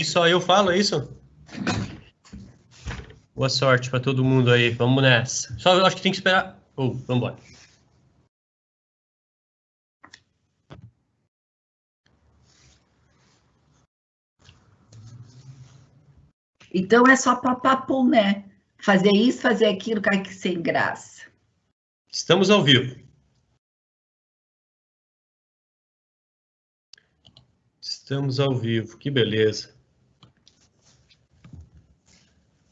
Aí só eu falo, é isso? Boa sorte para todo mundo aí. Vamos nessa. Só eu acho que tem que esperar. Vamos embora. Então é só papapum, né? Fazer isso, fazer aquilo, cai que sem graça. Estamos ao vivo. Estamos ao vivo, que beleza.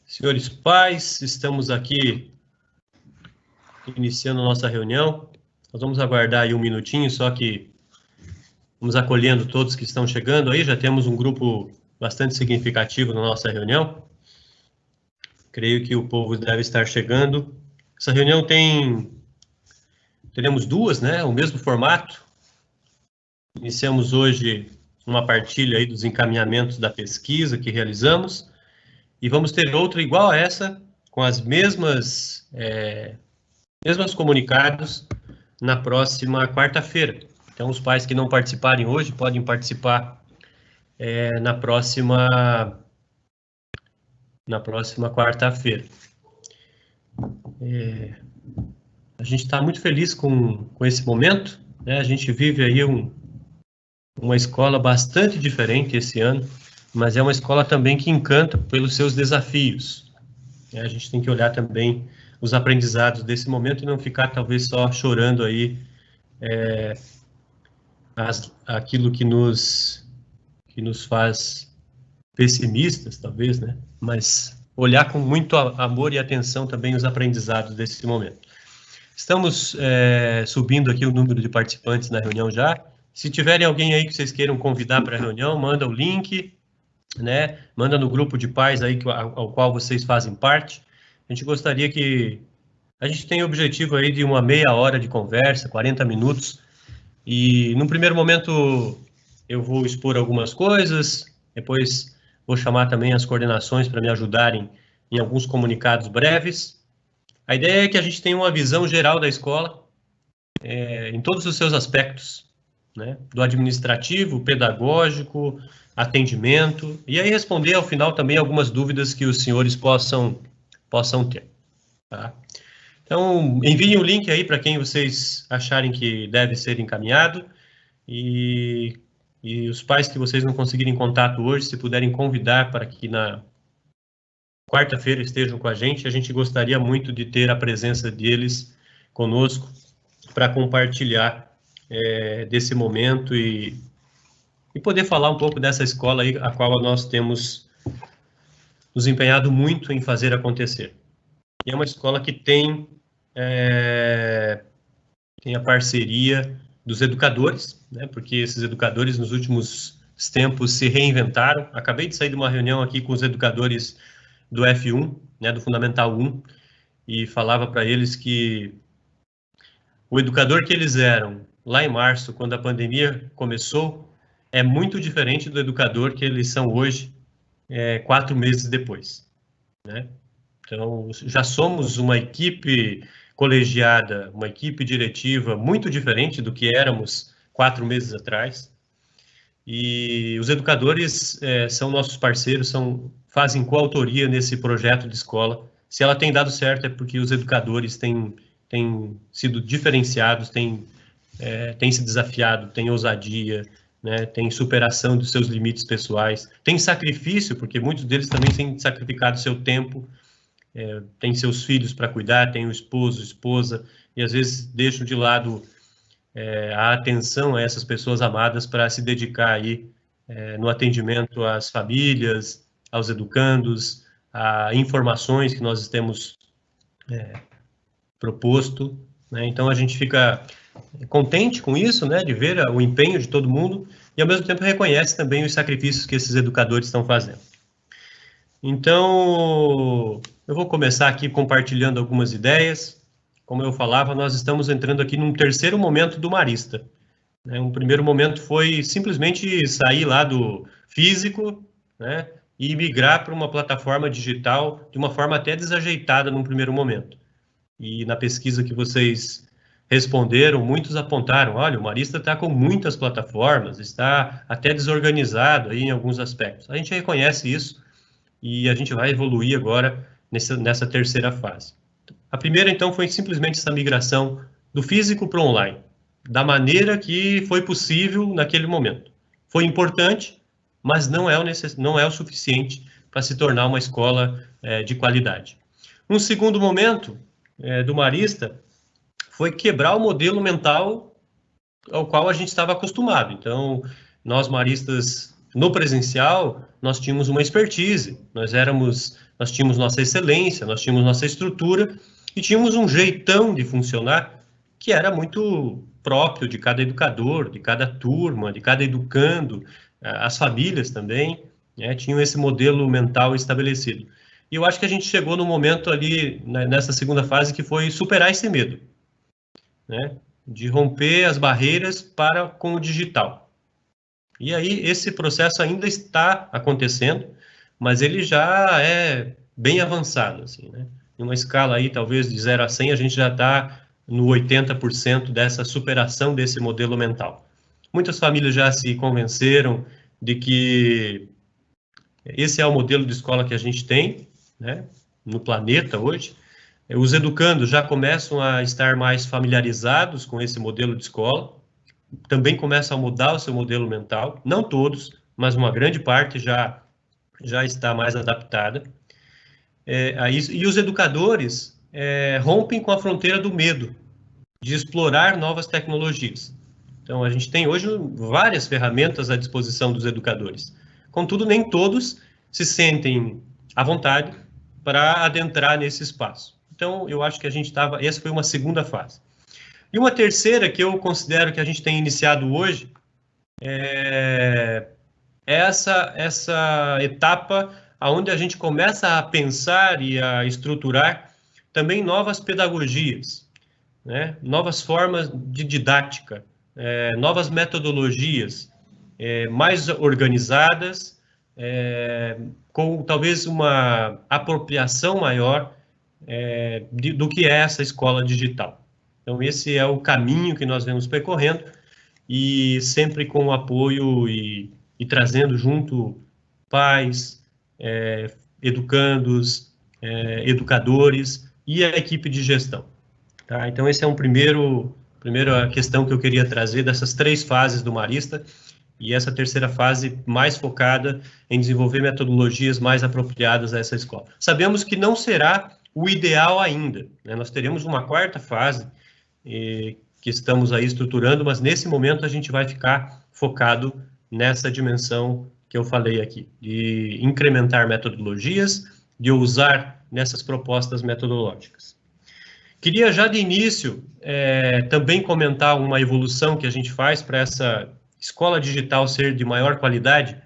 Senhores pais, estamos aqui iniciando nossa reunião. Nós vamos aguardar aí um minutinho, só que vamos acolhendo todos que estão chegando aí. Já temos um grupo bastante significativo na nossa reunião. Creio que o povo deve estar chegando. Essa reunião teremos duas, né? O mesmo formato. Iniciamos hoje uma partilha aí dos encaminhamentos da pesquisa que realizamos e vamos ter outra igual a essa, com as mesmas comunicados na próxima quarta-feira. Então, os pais que não participarem hoje podem participar na próxima quarta-feira. A gente está muito feliz com esse momento, né? A gente vive aí uma escola bastante diferente esse ano, mas é uma escola também que encanta pelos seus desafios. A gente tem que olhar também os aprendizados desse momento e não ficar talvez só chorando aí aquilo que nos faz pessimistas, talvez, né? Mas olhar com muito amor e atenção também os aprendizados desse momento. Estamos subindo aqui o número de participantes na reunião já. Se tiverem alguém aí que vocês queiram convidar para a reunião, manda o link, né? Manda no grupo de pais aí ao qual vocês fazem parte. A gente gostaria que... A gente tem o objetivo aí de uma meia hora de conversa, 40 minutos, e no primeiro momento eu vou expor algumas coisas, depois vou chamar também as coordenações para me ajudarem em alguns comunicados breves. A ideia é que a gente tenha uma visão geral da escola, em todos os seus aspectos, né? Do administrativo, pedagógico, atendimento, e aí responder ao final também algumas dúvidas que os senhores possam ter. Tá? Então, enviem o link aí para quem vocês acharem que deve ser encaminhado, e os pais que vocês não conseguirem contato hoje, se puderem convidar para que na quarta-feira estejam com a gente gostaria muito de ter a presença deles conosco para compartilhar desse momento e poder falar um pouco dessa escola aí, a qual nós temos nos empenhado muito em fazer acontecer. E é uma escola que tem a parceria dos educadores, né, porque esses educadores nos últimos tempos se reinventaram. Acabei de sair de uma reunião aqui com os educadores do F1, né, do Fundamental 1, e falava para eles que o educador que eles eram lá em março, quando a pandemia começou, é muito diferente do educador que eles são hoje, 4 meses depois, né? Então, já somos uma equipe colegiada, uma equipe diretiva muito diferente do que éramos 4 meses atrás. E os educadores são nossos parceiros, fazem coautoria nesse projeto de escola. Se ela tem dado certo, é porque os educadores têm sido diferenciados, têm se desafiado, têm ousadia, né, têm superação dos seus limites pessoais, têm sacrifício, porque muitos deles também têm sacrificado seu tempo, têm seus filhos para cuidar, têm o esposo, esposa, e às vezes deixam de lado a atenção a essas pessoas amadas para se dedicar aí no atendimento às famílias, aos educandos, a informações que nós temos proposto, né? Então a gente fica contente com isso, né, de ver o empenho de todo mundo e ao mesmo tempo reconhece também os sacrifícios que esses educadores estão fazendo. Então, eu vou começar aqui compartilhando algumas ideias. Como eu falava, nós estamos entrando aqui num terceiro momento do Marista. Um primeiro momento foi simplesmente sair lá do físico, né, e migrar para uma plataforma digital de uma forma até desajeitada num primeiro momento. E na pesquisa que vocês responderam, muitos apontaram, olha, o Marista está com muitas plataformas, está até desorganizado aí em alguns aspectos. A gente reconhece isso e a gente vai evoluir agora nessa terceira fase. A primeira, então, foi simplesmente essa migração do físico para o online, da maneira que foi possível naquele momento. Foi importante, mas não é o suficiente para se tornar uma escola de qualidade. Um segundo momento do Marista foi quebrar o modelo mental ao qual a gente estava acostumado. Então, nós maristas, no presencial, nós tínhamos uma expertise, nós tínhamos nossa excelência, nós tínhamos nossa estrutura e tínhamos um jeitão de funcionar que era muito próprio de cada educador, de cada turma, de cada educando, as famílias também, né, tinham esse modelo mental estabelecido. E eu acho que a gente chegou no momento ali, nessa segunda fase, que foi superar esse medo, né, de romper as barreiras com o digital. E aí, esse processo ainda está acontecendo, mas ele já é bem avançado, assim, né? Em uma escala aí, talvez de 0 a 100, a gente já está no 80% dessa superação desse modelo mental. Muitas famílias já se convenceram de que esse é o modelo de escola que a gente tem, né, no planeta hoje. Os educandos já começam a estar mais familiarizados com esse modelo de escola, também começam a mudar o seu modelo mental, não todos, mas uma grande parte já está mais adaptada. E os educadores rompem com a fronteira do medo, de explorar novas tecnologias. Então, a gente tem hoje várias ferramentas à disposição dos educadores. Contudo, nem todos se sentem à vontade para adentrar nesse espaço. Então, eu acho que essa foi uma segunda fase. E uma terceira, que eu considero que a gente tem iniciado hoje, é essa etapa onde a gente começa a pensar e a estruturar também novas pedagogias, né? Novas formas de didática, novas metodologias mais organizadas, com talvez uma apropriação maior do que é essa escola digital. Então, esse é o caminho que nós vemos percorrendo e sempre com o apoio e trazendo junto pais, educandos, educadores e a equipe de gestão. Tá? Então, esse é primeira questão que eu queria trazer dessas 3 fases do Marista, e essa terceira fase mais focada em desenvolver metodologias mais apropriadas a essa escola. Sabemos que não será o ideal ainda, né? Nós teremos uma 4ª fase que estamos aí estruturando, mas nesse momento a gente vai ficar focado nessa dimensão que eu falei aqui, de incrementar metodologias, de usar nessas propostas metodológicas. Queria já de início também comentar uma evolução que a gente faz para essa escola digital ser de maior qualidade,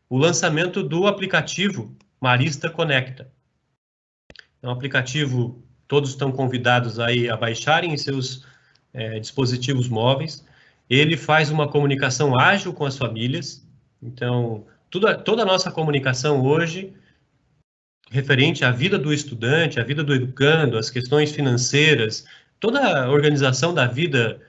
o lançamento do aplicativo Marista Conecta. É um aplicativo, todos estão convidados aí a baixarem em seus dispositivos móveis. Ele faz uma comunicação ágil com as famílias. Então, toda a nossa comunicação hoje, referente à vida do estudante, à vida do educando, as questões financeiras, toda a organização da vida,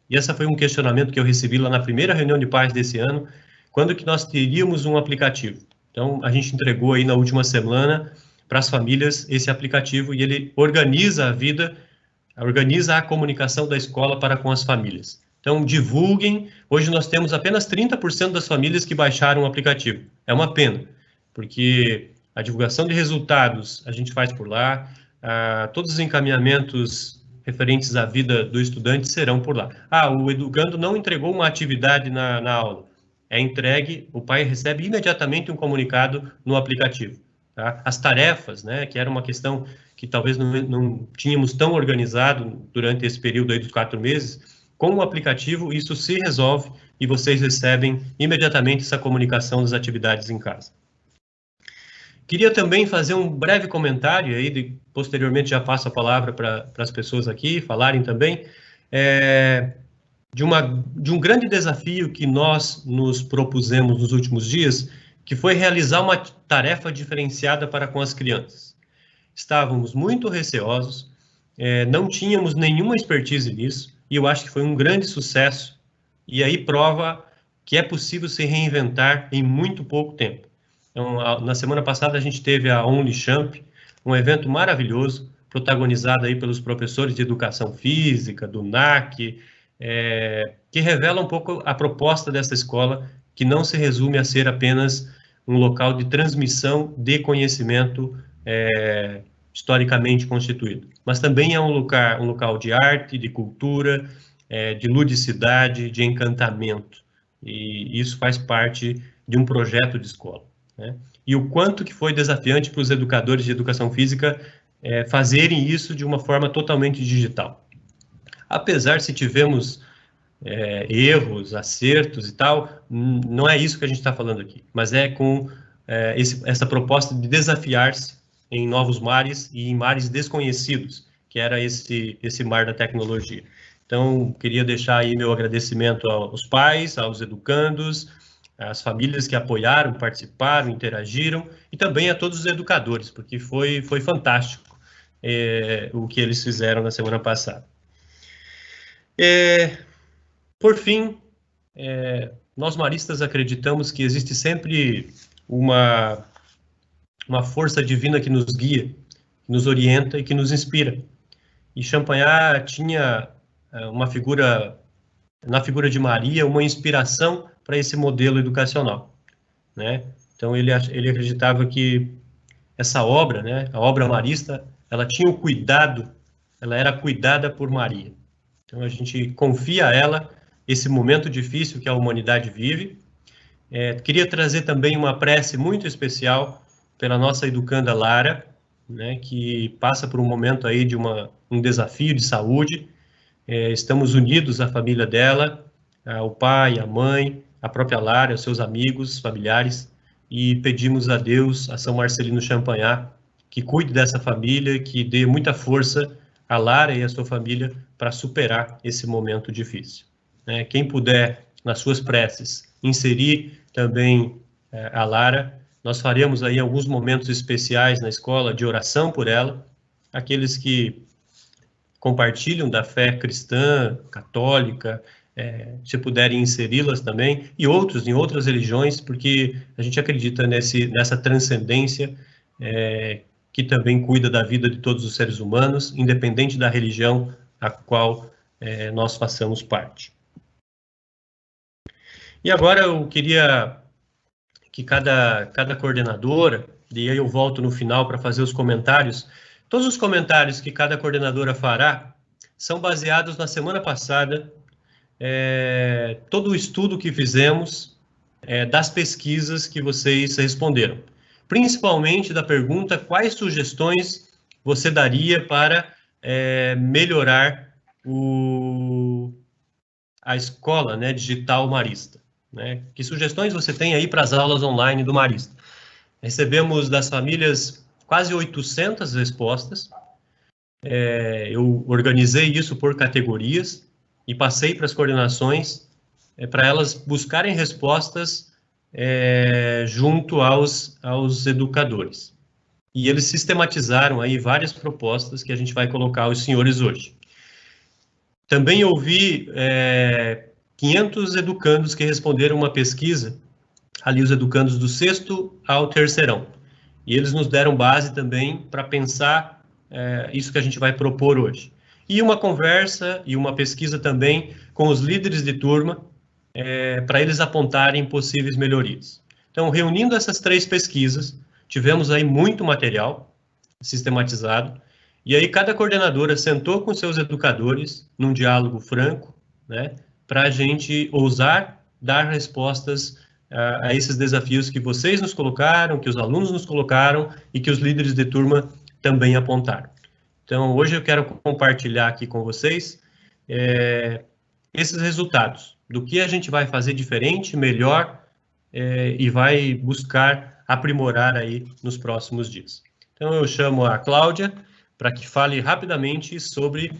e esse foi um questionamento que eu recebi lá na primeira reunião de pais desse ano, quando que nós teríamos um aplicativo. Então, a gente entregou aí na última semana para as famílias esse aplicativo e ele organiza a vida, organiza a comunicação da escola para com as famílias. Então, divulguem. Hoje nós temos apenas 30% das famílias que baixaram o aplicativo. É uma pena, porque a divulgação de resultados a gente faz por lá, todos os encaminhamentos referentes à vida do estudante serão por lá. O educando não entregou uma atividade na aula. É entregue, o pai recebe imediatamente um comunicado no aplicativo. Tá? As tarefas, né, que era uma questão que talvez não tínhamos tão organizado durante esse período aí dos 4 meses, com o aplicativo isso se resolve e vocês recebem imediatamente essa comunicação das atividades em casa. Queria também fazer um breve comentário, aí posteriormente já passo a palavra para as pessoas aqui falarem também, de um grande desafio que nós nos propusemos nos últimos dias, que foi realizar uma tarefa diferenciada para com as crianças. Estávamos muito receosos não tínhamos nenhuma expertise nisso, e eu acho que foi um grande sucesso, e aí prova que é possível se reinventar em muito pouco tempo. Então, na semana passada a gente teve a OnlyChamp, um evento maravilhoso, protagonizado aí pelos professores de educação física, do NAC, que revela um pouco a proposta dessa escola, que não se resume a ser apenas um local de transmissão de conhecimento historicamente constituído, mas também é um local de arte, de cultura, de ludicidade, de encantamento, e isso faz parte de um projeto de escola, né? E o quanto que foi desafiante para os educadores de educação física fazerem isso de uma forma totalmente digital. Apesar se tivemos erros, acertos e tal, não é isso que a gente está falando aqui, mas é com essa proposta de desafiar-se em novos mares e em mares desconhecidos, que era esse mar da tecnologia. Então, queria deixar aí meu agradecimento aos pais, aos educandos, às famílias que apoiaram, participaram, interagiram, e também a todos os educadores, porque foi fantástico o que eles fizeram na semana passada. Por fim, nós maristas acreditamos que existe sempre uma força divina que nos guia, que nos orienta e que nos inspira. E Champagnat tinha na figura de Maria, uma inspiração para esse modelo educacional, né? Então, ele acreditava que essa obra, né, a obra marista, ela tinha o cuidado, ela era cuidada por Maria. Então, a gente confia a ela esse momento difícil que a humanidade vive. Queria trazer também uma prece muito especial pela nossa educanda Lara, né, que passa por um momento aí de um desafio de saúde. Estamos unidos à família dela, o pai, a mãe, a própria Lara, os seus amigos, familiares, e pedimos a Deus, a São Marcelino Champagnat, que cuide dessa família, que dê muita força a Lara e a sua família para superar esse momento difícil. Quem puder, nas suas preces, inserir também a Lara, nós faremos aí alguns momentos especiais na escola de oração por ela, aqueles que compartilham da fé cristã, católica, se puderem inseri-las também, e outros em outras religiões, porque a gente acredita nessa transcendência que também cuida da vida de todos os seres humanos, independente da religião a qual nós façamos parte. E agora eu queria que cada coordenadora, e aí eu volto no final para fazer os comentários, todos os comentários que cada coordenadora fará são baseados na semana passada, todo o estudo que fizemos, das pesquisas que vocês responderam. Principalmente da pergunta, quais sugestões você daria para melhorar a escola, né, digital marista? Né? Que sugestões você tem aí para as aulas online do marista? Recebemos das famílias quase 800 respostas. Eu organizei isso por categorias e passei para as coordenações para elas buscarem respostas junto aos educadores. E eles sistematizaram aí várias propostas que a gente vai colocar aos senhores hoje. Também ouvi 500 educandos que responderam uma pesquisa, ali os educandos do 6º ao 3º. E eles nos deram base também para pensar isso que a gente vai propor hoje. E uma conversa e uma pesquisa também com os líderes de turma, para eles apontarem possíveis melhorias. Então, reunindo essas 3 pesquisas, tivemos aí muito material sistematizado, e aí cada coordenadora sentou com seus educadores num diálogo franco, né, para a gente ousar dar respostas a esses desafios que vocês nos colocaram, que os alunos nos colocaram e que os líderes de turma também apontaram. Então, hoje eu quero compartilhar aqui com vocês esses resultados, do que a gente vai fazer diferente, melhor, e vai buscar aprimorar aí nos próximos dias. Então, eu chamo a Cláudia para que fale rapidamente sobre...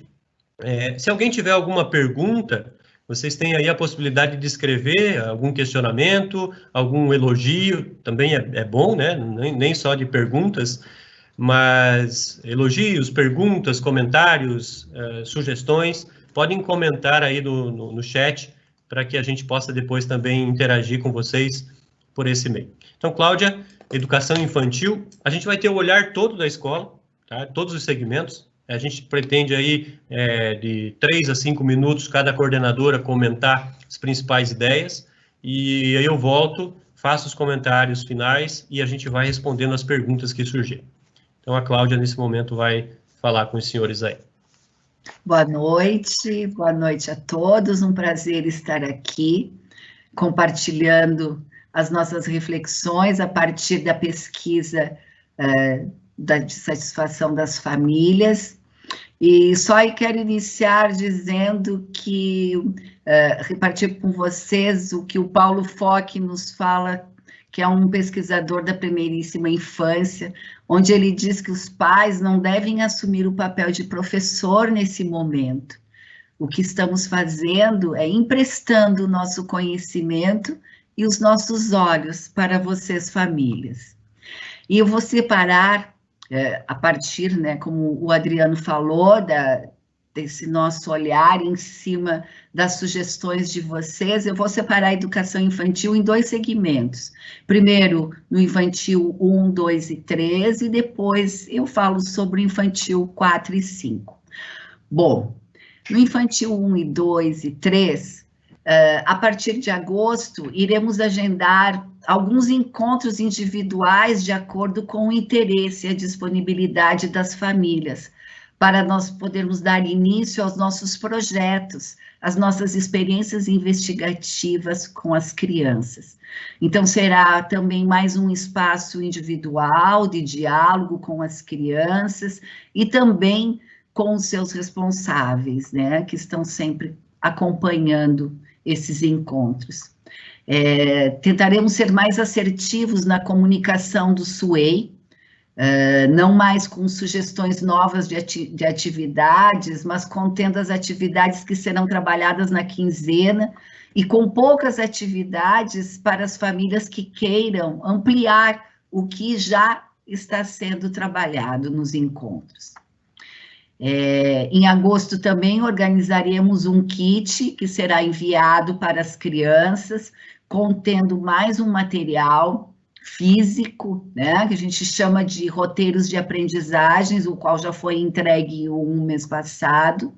se alguém tiver alguma pergunta, vocês têm aí a possibilidade de escrever algum questionamento, algum elogio, também é bom, né? Nem só de perguntas, mas elogios, perguntas, comentários, sugestões, podem comentar aí no chat, para que a gente possa depois também interagir com vocês por esse meio. Então, Cláudia, educação infantil, a gente vai ter o olhar todo da escola, tá? Todos os segmentos. A gente pretende aí de 3 a 5 minutos cada coordenadora comentar as principais ideias, e aí eu volto, faço os comentários finais e a gente vai respondendo as perguntas que surgirem. Então, a Cláudia, nesse momento, vai falar com os senhores aí. Boa noite a todos, um prazer estar aqui, compartilhando as nossas reflexões a partir da pesquisa de satisfação das famílias. E só quero iniciar dizendo que, repartir com vocês o que o Paulo Fock nos fala, que é um pesquisador da primeiríssima infância, onde ele diz que os pais não devem assumir o papel de professor nesse momento. O que estamos fazendo é emprestando o nosso conhecimento e os nossos olhos para vocês, famílias. E eu vou separar, a partir, né, como o Adriano falou, desse nosso olhar em cima das sugestões de vocês, eu vou separar a educação infantil em 2 segmentos. Primeiro, no infantil 1, 2 e 3, e depois eu falo sobre o infantil 4 e 5. Bom, no infantil 1 e 2 e 3, a partir de agosto, iremos agendar alguns encontros individuais de acordo com o interesse e a disponibilidade das famílias, para nós podermos dar início aos nossos projetos, às nossas experiências investigativas com as crianças. Então, será também mais um espaço individual de diálogo com as crianças e também com os seus responsáveis, né, que estão sempre acompanhando esses encontros. Tentaremos ser mais assertivos na comunicação do SUEI, não mais com sugestões novas de atividades, mas contendo as atividades que serão trabalhadas na quinzena e com poucas atividades para as famílias que queiram ampliar o que já está sendo trabalhado nos encontros. Em agosto também organizaremos um kit que será enviado para as crianças, contendo mais um material físico, né, que a gente chama de roteiros de aprendizagens, o qual já foi entregue um mês passado,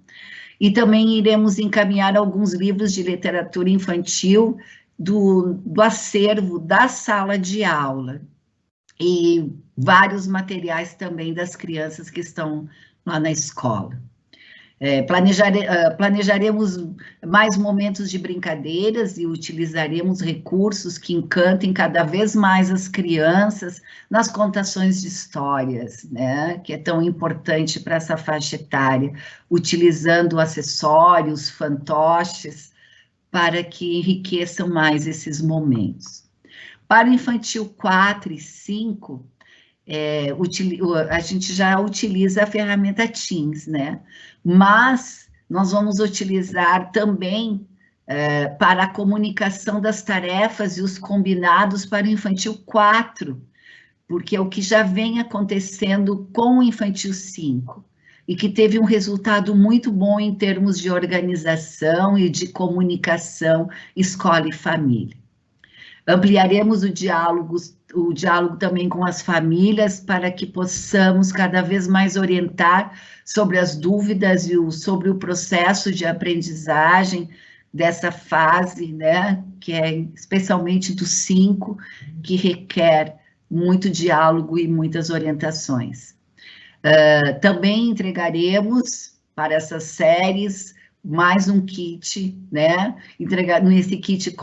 e também iremos encaminhar alguns livros de literatura infantil do acervo da sala de aula, e vários materiais também das crianças que estão lá na escola. Planejaremos mais momentos de brincadeiras e utilizaremos recursos que encantem cada vez mais as crianças nas contações de histórias, né, que é tão importante para essa faixa etária, utilizando acessórios, fantoches, para que enriqueçam mais esses momentos. Para o infantil 4 e 5, a gente já utiliza a ferramenta Teams, né? Mas nós vamos utilizar também para a comunicação das tarefas e os combinados para o infantil 4, porque é o que já vem acontecendo com o infantil 5, e que teve um resultado muito bom em termos de organização e de comunicação escola e família. Ampliaremos o diálogo também com as famílias, para que possamos cada vez mais orientar sobre as dúvidas e sobre o processo de aprendizagem dessa fase, né, que é especialmente do 5, que requer muito diálogo e muitas orientações. Também entregaremos para essas séries mais um kit, né? Nesse kit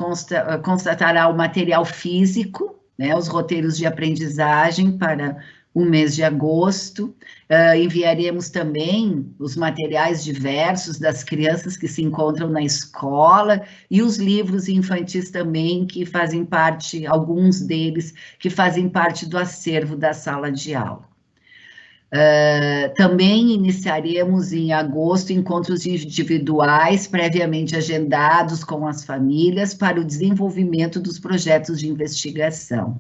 constatará o material físico, né? Os roteiros de aprendizagem para o mês de agosto. Enviaremos também os materiais diversos das crianças que se encontram na escola e os livros infantis também, que fazem parte, alguns deles, que fazem parte do acervo da sala de aula. Também iniciaremos em agosto encontros individuais previamente agendados com as famílias para o desenvolvimento dos projetos de investigação.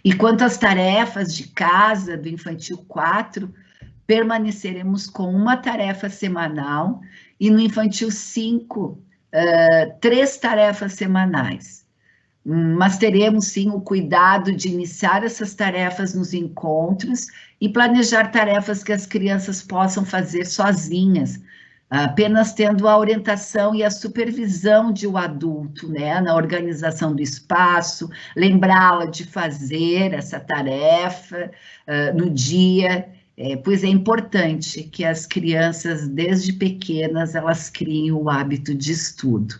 E quanto às tarefas de casa do Infantil 4, permaneceremos com uma tarefa semanal e no Infantil 5, 3 tarefas semanais. Mas teremos, sim, o cuidado de iniciar essas tarefas nos encontros e planejar tarefas que as crianças possam fazer sozinhas, apenas tendo a orientação e a supervisão de um adulto, né, na organização do espaço, lembrá-la de fazer essa tarefa no dia, pois é importante que as crianças, desde pequenas, elas criem o hábito de estudo.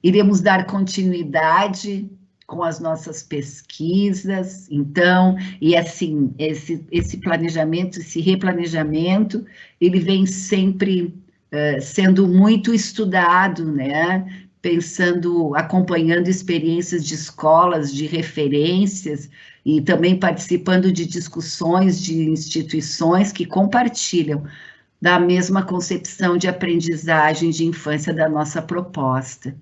Iremos dar continuidade com as nossas pesquisas, então, e assim, esse planejamento, esse replanejamento, ele vem sempre sendo muito estudado, né? Pensando, acompanhando experiências de escolas, de referências, e também participando de discussões de instituições que compartilham da mesma concepção de aprendizagem de infância da nossa proposta.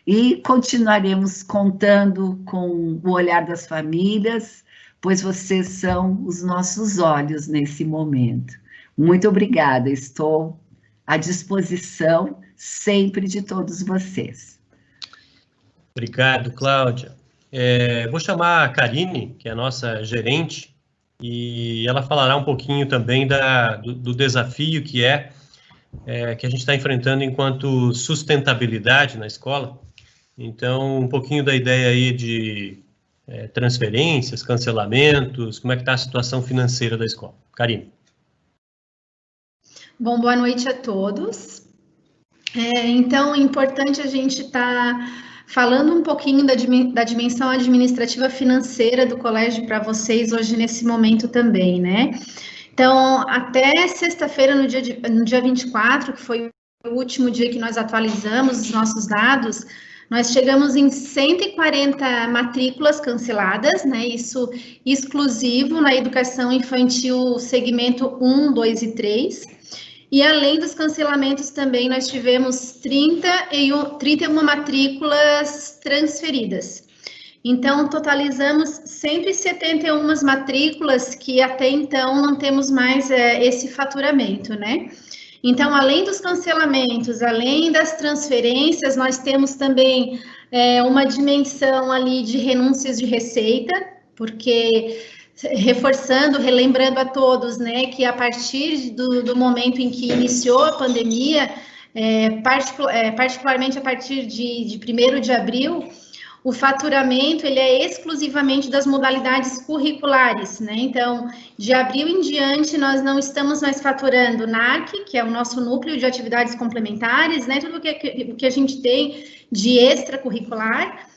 E continuaremos contando com o olhar das famílias, pois vocês são os nossos olhos nesse momento. Muito obrigada, estou à disposição sempre de todos vocês. Obrigado, Cláudia. Vou chamar a Karine, que é a nossa gerente, e ela falará um pouquinho também do desafio que a gente está enfrentando enquanto sustentabilidade na escola. Então, um pouquinho da ideia aí de transferências, cancelamentos, como é que está a situação financeira da escola. Karine. Bom, boa noite a todos. Então, é importante a gente estar falando um pouquinho da dimensão administrativa financeira do colégio para vocês hoje nesse momento também, né? Então, até sexta-feira, no dia 24, que foi o último dia que nós atualizamos os nossos dados, nós chegamos em 140 matrículas canceladas, né? Isso exclusivo na educação infantil segmento 1, 2 e 3. E além dos cancelamentos também, nós tivemos 31 matrículas transferidas. Então, totalizamos 171 matrículas que até então não temos mais esse faturamento, né? Então, além dos cancelamentos, além das transferências, nós temos também uma dimensão ali de renúncias de receita, porque reforçando, relembrando a todos, né, que a partir do momento em que iniciou a pandemia, particularmente a partir de 1º de abril, o faturamento ele é exclusivamente das modalidades curriculares, né? Então, de abril em diante, nós não estamos mais faturando NAC, que é o nosso núcleo de atividades complementares, né? Tudo o que a gente tem de extracurricular,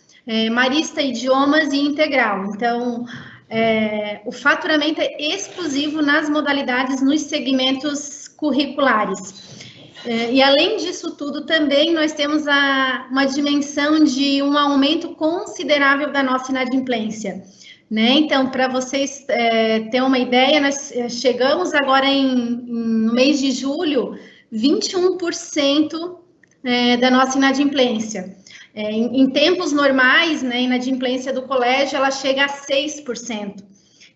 Marista, idiomas e integral. Então, o faturamento é exclusivo nas modalidades, nos segmentos curriculares. E além disso tudo, também nós temos uma dimensão de um aumento considerável da nossa inadimplência, né? Então, para vocês terem uma ideia, nós chegamos agora no mês de julho, 21% da nossa inadimplência. Em tempos normais, né, a inadimplência do colégio, ela chega a 6%.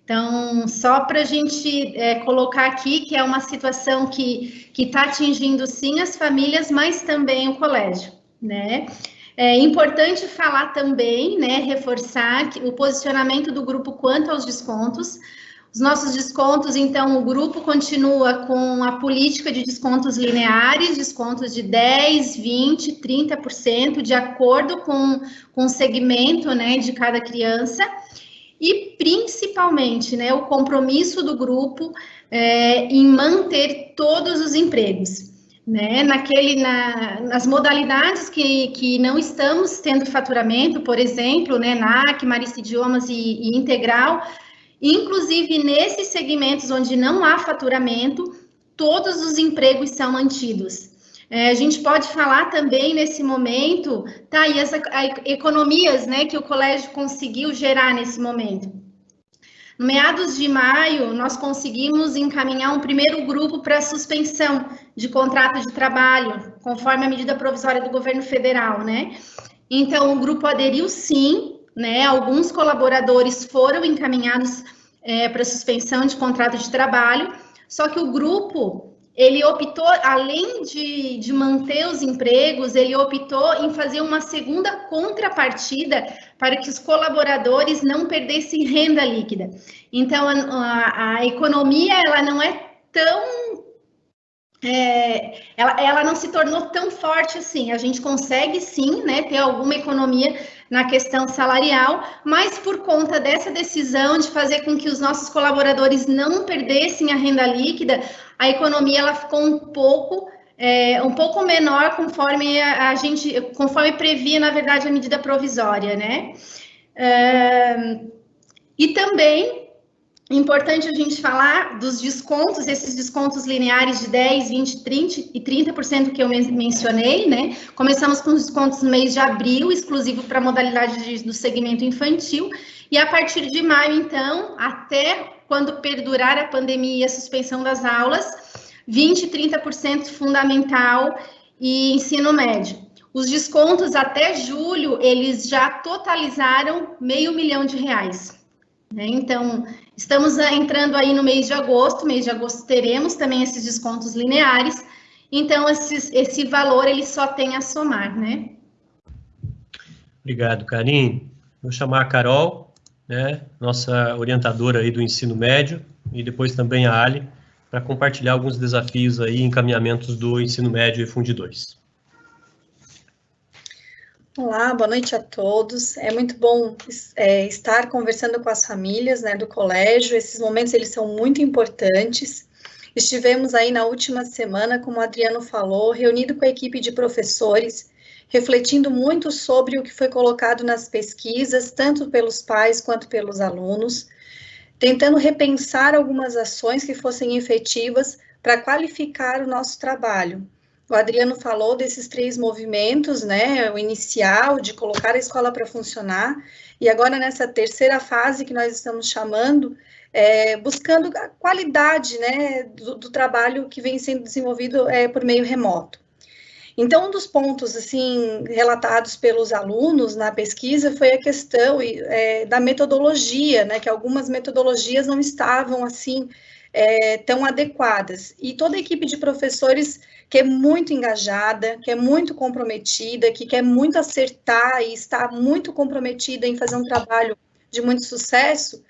Então, só para a gente colocar aqui que é uma situação que está atingindo, sim, as famílias, mas também o colégio, né? É importante falar também, né, reforçar o posicionamento do grupo quanto aos descontos. Os nossos descontos, então, o grupo continua com a política de descontos lineares, descontos de 10%, 20%, 30%, de acordo com o segmento, né, de cada criança. E, principalmente, né, o compromisso do grupo em manter todos os empregos, né, nas modalidades que não estamos tendo faturamento, por exemplo, né, NAC, Marista Idiomas e Integral, inclusive nesses segmentos onde não há faturamento, todos os empregos são mantidos. A gente pode falar também nesse momento, tá, e as economias, né, que o colégio conseguiu gerar nesse momento. No meados de maio, nós conseguimos encaminhar um primeiro grupo para suspensão de contrato de trabalho, conforme a medida provisória do governo federal, né? Então, o grupo aderiu sim né? Alguns colaboradores foram encaminhados para suspensão de contrato de trabalho, só que o grupo, ele optou, além de manter os empregos, ele optou em fazer uma segunda contrapartida para que os colaboradores não perdessem renda líquida. Então, a economia, ela não é tão... ela não se tornou tão forte assim. A gente consegue, sim, né, ter alguma economia na questão salarial, mas por conta dessa decisão de fazer com que os nossos colaboradores não perdessem a renda líquida, a economia ela ficou um pouco menor conforme previa, na verdade, a medida provisória, né? E também importante a gente falar dos descontos, esses descontos lineares de 10, 20, 30 e 30% que eu mencionei, né? Começamos com os descontos no mês de abril, exclusivo para a modalidade do segmento infantil, e a partir de maio, então, até quando perdurar a pandemia e a suspensão das aulas, 20 e 30% fundamental e ensino médio. Os descontos até julho, eles já totalizaram R$500 milhão, né? Então, estamos entrando aí no mês de agosto teremos também esses descontos lineares, então esse valor ele só tem a somar, né? Obrigado, Karine. Vou chamar a Carol, né, nossa orientadora aí do ensino médio, e depois também a Ali, para compartilhar alguns desafios aí, encaminhamentos do ensino médio e Fundi 2. Olá, boa noite a todos. É muito bom estar conversando com as famílias, né, do colégio. Esses momentos eles são muito importantes. Estivemos aí na última semana, como o Adriano falou, reunido com a equipe de professores, refletindo muito sobre o que foi colocado nas pesquisas, tanto pelos pais quanto pelos alunos, tentando repensar algumas ações que fossem efetivas para qualificar o nosso trabalho. O Adriano falou desses 3 movimentos, né, o inicial, de colocar a escola para funcionar, e agora nessa terceira fase que nós estamos chamando, buscando a qualidade, né, do trabalho que vem sendo desenvolvido por meio remoto. Então, um dos pontos, assim, relatados pelos alunos na pesquisa foi a questão da metodologia, né, que algumas metodologias não estavam, assim, tão adequadas, e toda a equipe de professores que é muito engajada, que é muito comprometida, que quer muito acertar e está muito comprometida em fazer um trabalho de muito sucesso,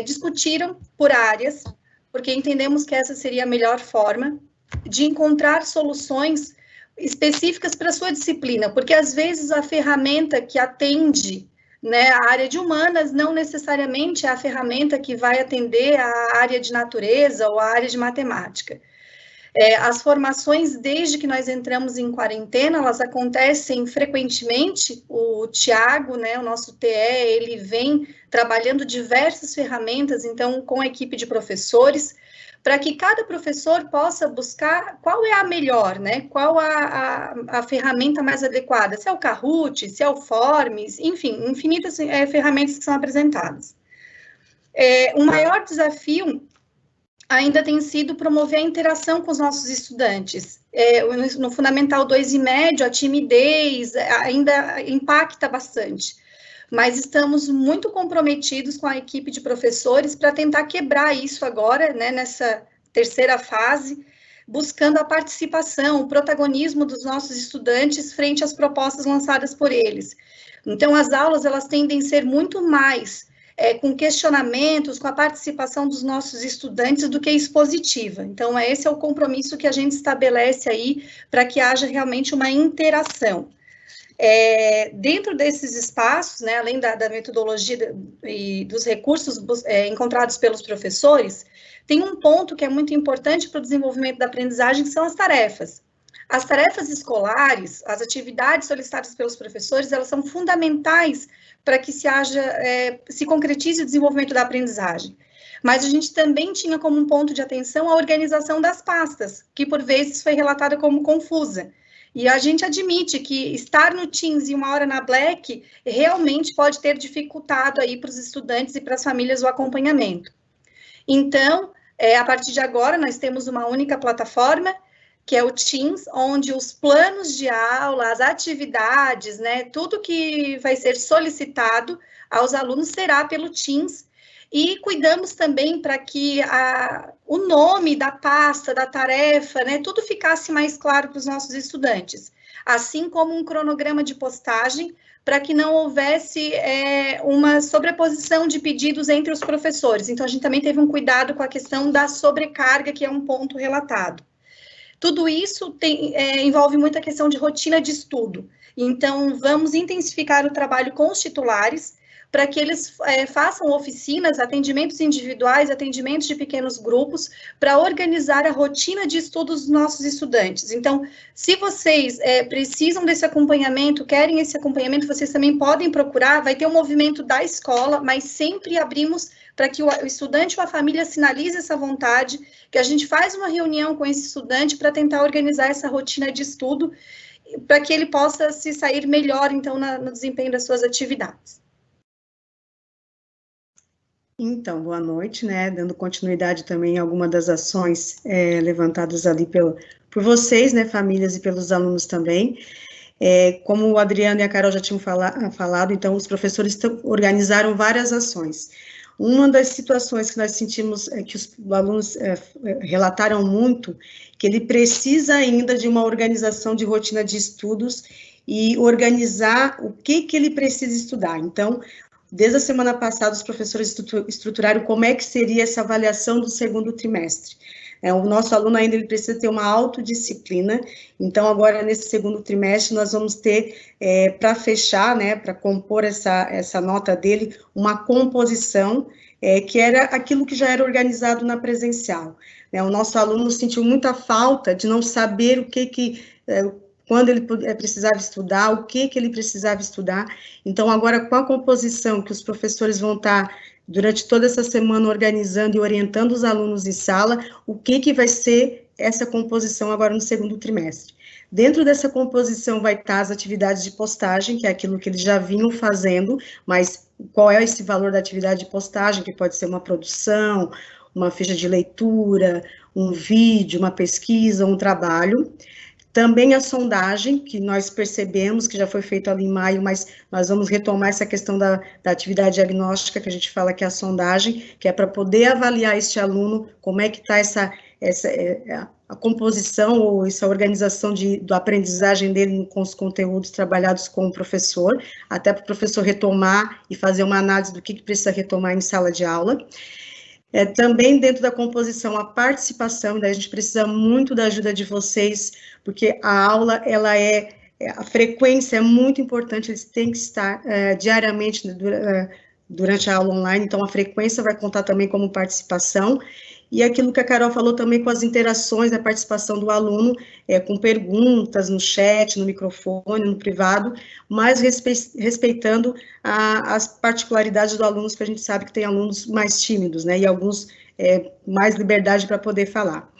discutiram por áreas, porque entendemos que essa seria a melhor forma de encontrar soluções específicas para a sua disciplina, porque às vezes a ferramenta que atende, né, a área de humanas não necessariamente é a ferramenta que vai atender a área de natureza ou a área de matemática. As formações, desde que nós entramos em quarentena, elas acontecem frequentemente. O Tiago, né, o nosso TE, ele vem trabalhando diversas ferramentas, então, com a equipe de professores, para que cada professor possa buscar qual é a melhor, né, qual a ferramenta mais adequada, se é o Kahoot, se é o Forms, enfim, infinitas ferramentas que são apresentadas. O maior desafio ainda tem sido promover a interação com os nossos estudantes. No Fundamental 2 e médio, a timidez ainda impacta bastante, mas estamos muito comprometidos com a equipe de professores para tentar quebrar isso agora, né, nessa terceira fase, buscando a participação, o protagonismo dos nossos estudantes frente às propostas lançadas por eles. Então, as aulas, elas tendem a ser muito mais com questionamentos, com a participação dos nossos estudantes do que expositiva. Então, esse é o compromisso que a gente estabelece aí para que haja realmente uma interação. Dentro desses espaços, né, além da metodologia e dos recursos encontrados pelos professores, tem um ponto que é muito importante para o desenvolvimento da aprendizagem, que são as tarefas. As tarefas escolares, as atividades solicitadas pelos professores, elas são fundamentais para que se concretize o desenvolvimento da aprendizagem. Mas a gente também tinha como um ponto de atenção a organização das pastas, que por vezes foi relatada como confusa. E a gente admite que estar no Teams e 1 hora na Black realmente pode ter dificultado aí para os estudantes e para as famílias o acompanhamento. Então, a partir de agora, nós temos uma única plataforma que é o Teams, onde os planos de aula, as atividades, né, tudo que vai ser solicitado aos alunos será pelo Teams, e cuidamos também para que o nome da pasta, da tarefa, né, tudo ficasse mais claro para os nossos estudantes, assim como um cronograma de postagem, para que não houvesse uma sobreposição de pedidos entre os professores. Então, a gente também teve um cuidado com a questão da sobrecarga, que é um ponto relatado. Tudo isso envolve muita questão de rotina de estudo. Então, vamos intensificar o trabalho com os titulares, para que eles façam oficinas, atendimentos individuais, atendimentos de pequenos grupos, para organizar a rotina de estudos dos nossos estudantes. Então, se vocês precisam desse acompanhamento, querem esse acompanhamento, vocês também podem procurar, vai ter um movimento da escola, mas sempre abrimos para que o estudante ou a família sinalize essa vontade, que a gente faz uma reunião com esse estudante para tentar organizar essa rotina de estudo, para que ele possa se sair melhor, então, no desempenho das suas atividades. Então, boa noite, né, dando continuidade também a algumas das ações levantadas ali por vocês, né, famílias e pelos alunos também. Como o Adriano e a Carol já tinham falado, então, os professores organizaram várias ações. Uma das situações que nós sentimos, que os alunos relataram muito, que ele precisa ainda de uma organização de rotina de estudos e organizar o que ele precisa estudar. Então, desde a semana passada, os professores estruturaram como é que seria essa avaliação do segundo trimestre. O nosso aluno ainda ele precisa ter uma autodisciplina, então agora nesse segundo trimestre nós vamos ter, para fechar, né, para compor essa nota dele, uma composição, que era aquilo que já era organizado na presencial. O nosso aluno sentiu muita falta de não saber quando ele precisava estudar, o que ele precisava estudar. Então, agora, com a composição que os professores vão estar, durante toda essa semana, organizando e orientando os alunos em sala, o que vai ser essa composição agora no segundo trimestre. Dentro dessa composição vai estar as atividades de postagem, que é aquilo que eles já vinham fazendo, mas qual é esse valor da atividade de postagem, que pode ser uma produção, uma ficha de leitura, um vídeo, uma pesquisa, um trabalho. Também a sondagem, que nós percebemos que já foi feita ali em maio, mas nós vamos retomar essa questão da atividade diagnóstica, que a gente fala que é a sondagem, que é para poder avaliar este aluno, como é que está a composição ou essa organização da aprendizagem dele com os conteúdos trabalhados com o professor, até para o professor retomar e fazer uma análise do que precisa retomar em sala de aula. Também dentro da composição, a participação, daí a gente precisa muito da ajuda de vocês, porque a aula, a frequência é muito importante, eles têm que estar diariamente durante a aula online, então a frequência vai contar também como participação, e aquilo que a Carol falou também com as interações, a participação do aluno, com perguntas no chat, no microfone, no privado, mas respeitando as particularidades do aluno, que a gente sabe que tem alunos mais tímidos, né, e alguns mais liberdade para poder falar.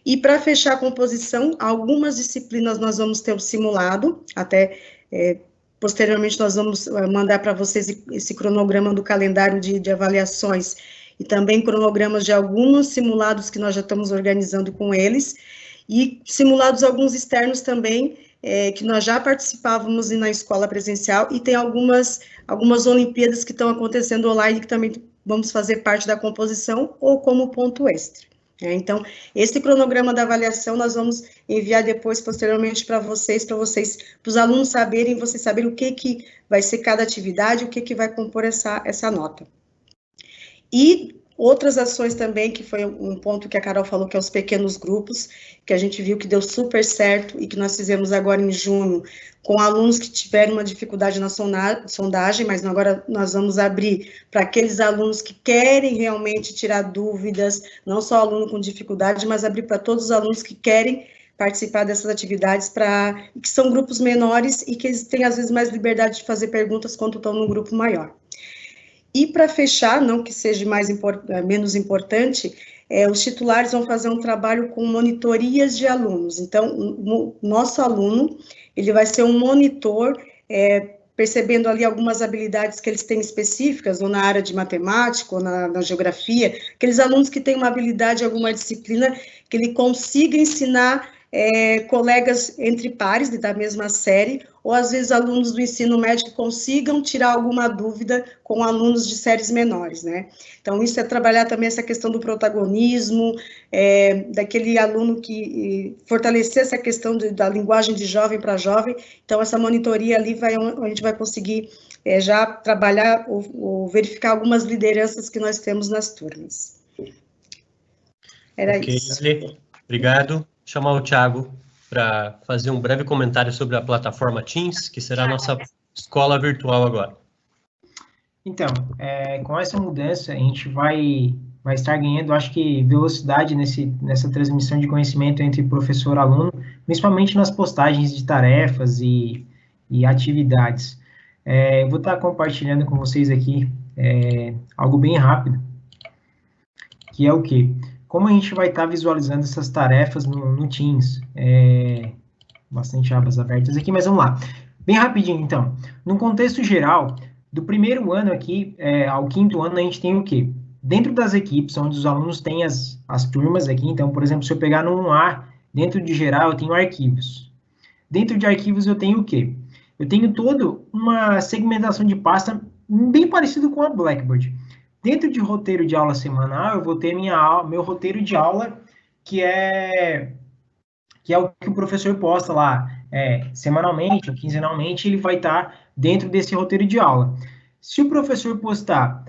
E para fechar a composição, algumas disciplinas nós vamos ter o simulado, até posteriormente nós vamos mandar para vocês esse cronograma do calendário de avaliações, e também cronogramas de alguns simulados que nós já estamos organizando com eles, e simulados alguns externos também, que nós já participávamos na escola presencial, e tem algumas Olimpíadas que estão acontecendo online, que também vamos fazer parte da composição, ou como ponto extra. Então, esse cronograma da avaliação nós vamos enviar depois, posteriormente, para os alunos saberem, vocês saberem o que vai ser cada atividade, o que vai compor essa nota. E outras ações também, que foi um ponto que a Carol falou, que é os pequenos grupos, que a gente viu que deu super certo, e que nós fizemos agora em junho, com alunos que tiveram uma dificuldade na sondagem, mas agora nós vamos abrir para aqueles alunos que querem realmente tirar dúvidas, não só aluno com dificuldade, mas abrir para todos os alunos que querem participar dessas atividades, que são grupos menores e que eles têm, às vezes, mais liberdade de fazer perguntas quando estão num grupo maior. E para fechar, não que seja menos importante, os titulares vão fazer um trabalho com monitorias de alunos. Então, o nosso aluno, ele vai ser um monitor, percebendo ali algumas habilidades que eles têm específicas, ou na área de matemática, ou na geografia, aqueles alunos que têm uma habilidade, alguma disciplina, que ele consiga ensinar colegas entre pares da mesma série, ou às vezes alunos do ensino médio que consigam tirar alguma dúvida com alunos de séries menores, né? Então, isso é trabalhar também essa questão do protagonismo, daquele aluno que fortalecer essa questão da linguagem de jovem para jovem. Então, essa monitoria ali a gente vai conseguir já trabalhar ou verificar algumas lideranças que nós temos nas turmas. Era isso. Obrigado. Chamar o Thiago para fazer um breve comentário sobre a plataforma Teams, que será a nossa escola virtual agora. Então, com essa mudança, a gente vai estar ganhando, acho que, velocidade nessa transmissão de conhecimento entre professor e aluno, principalmente nas postagens de tarefas e atividades. Eu vou estar compartilhando com vocês aqui algo bem rápido, que é o quê? Como a gente vai estar visualizando essas tarefas no Teams? Bastante abas abertas aqui, mas vamos lá. Bem rapidinho, então. No contexto geral, do primeiro ano aqui ao quinto ano, a gente tem o quê? Dentro das equipes, onde os alunos têm as turmas aqui, então, por exemplo, se eu pegar no 1A, dentro de geral, eu tenho arquivos. Dentro de arquivos, eu tenho o quê? Eu tenho toda uma segmentação de pasta bem parecido com a Blackboard. Dentro de roteiro de aula semanal, eu vou ter meu roteiro de aula, que é o que o professor posta lá, semanalmente ou quinzenalmente, ele vai estar dentro desse roteiro de aula. Se o professor postar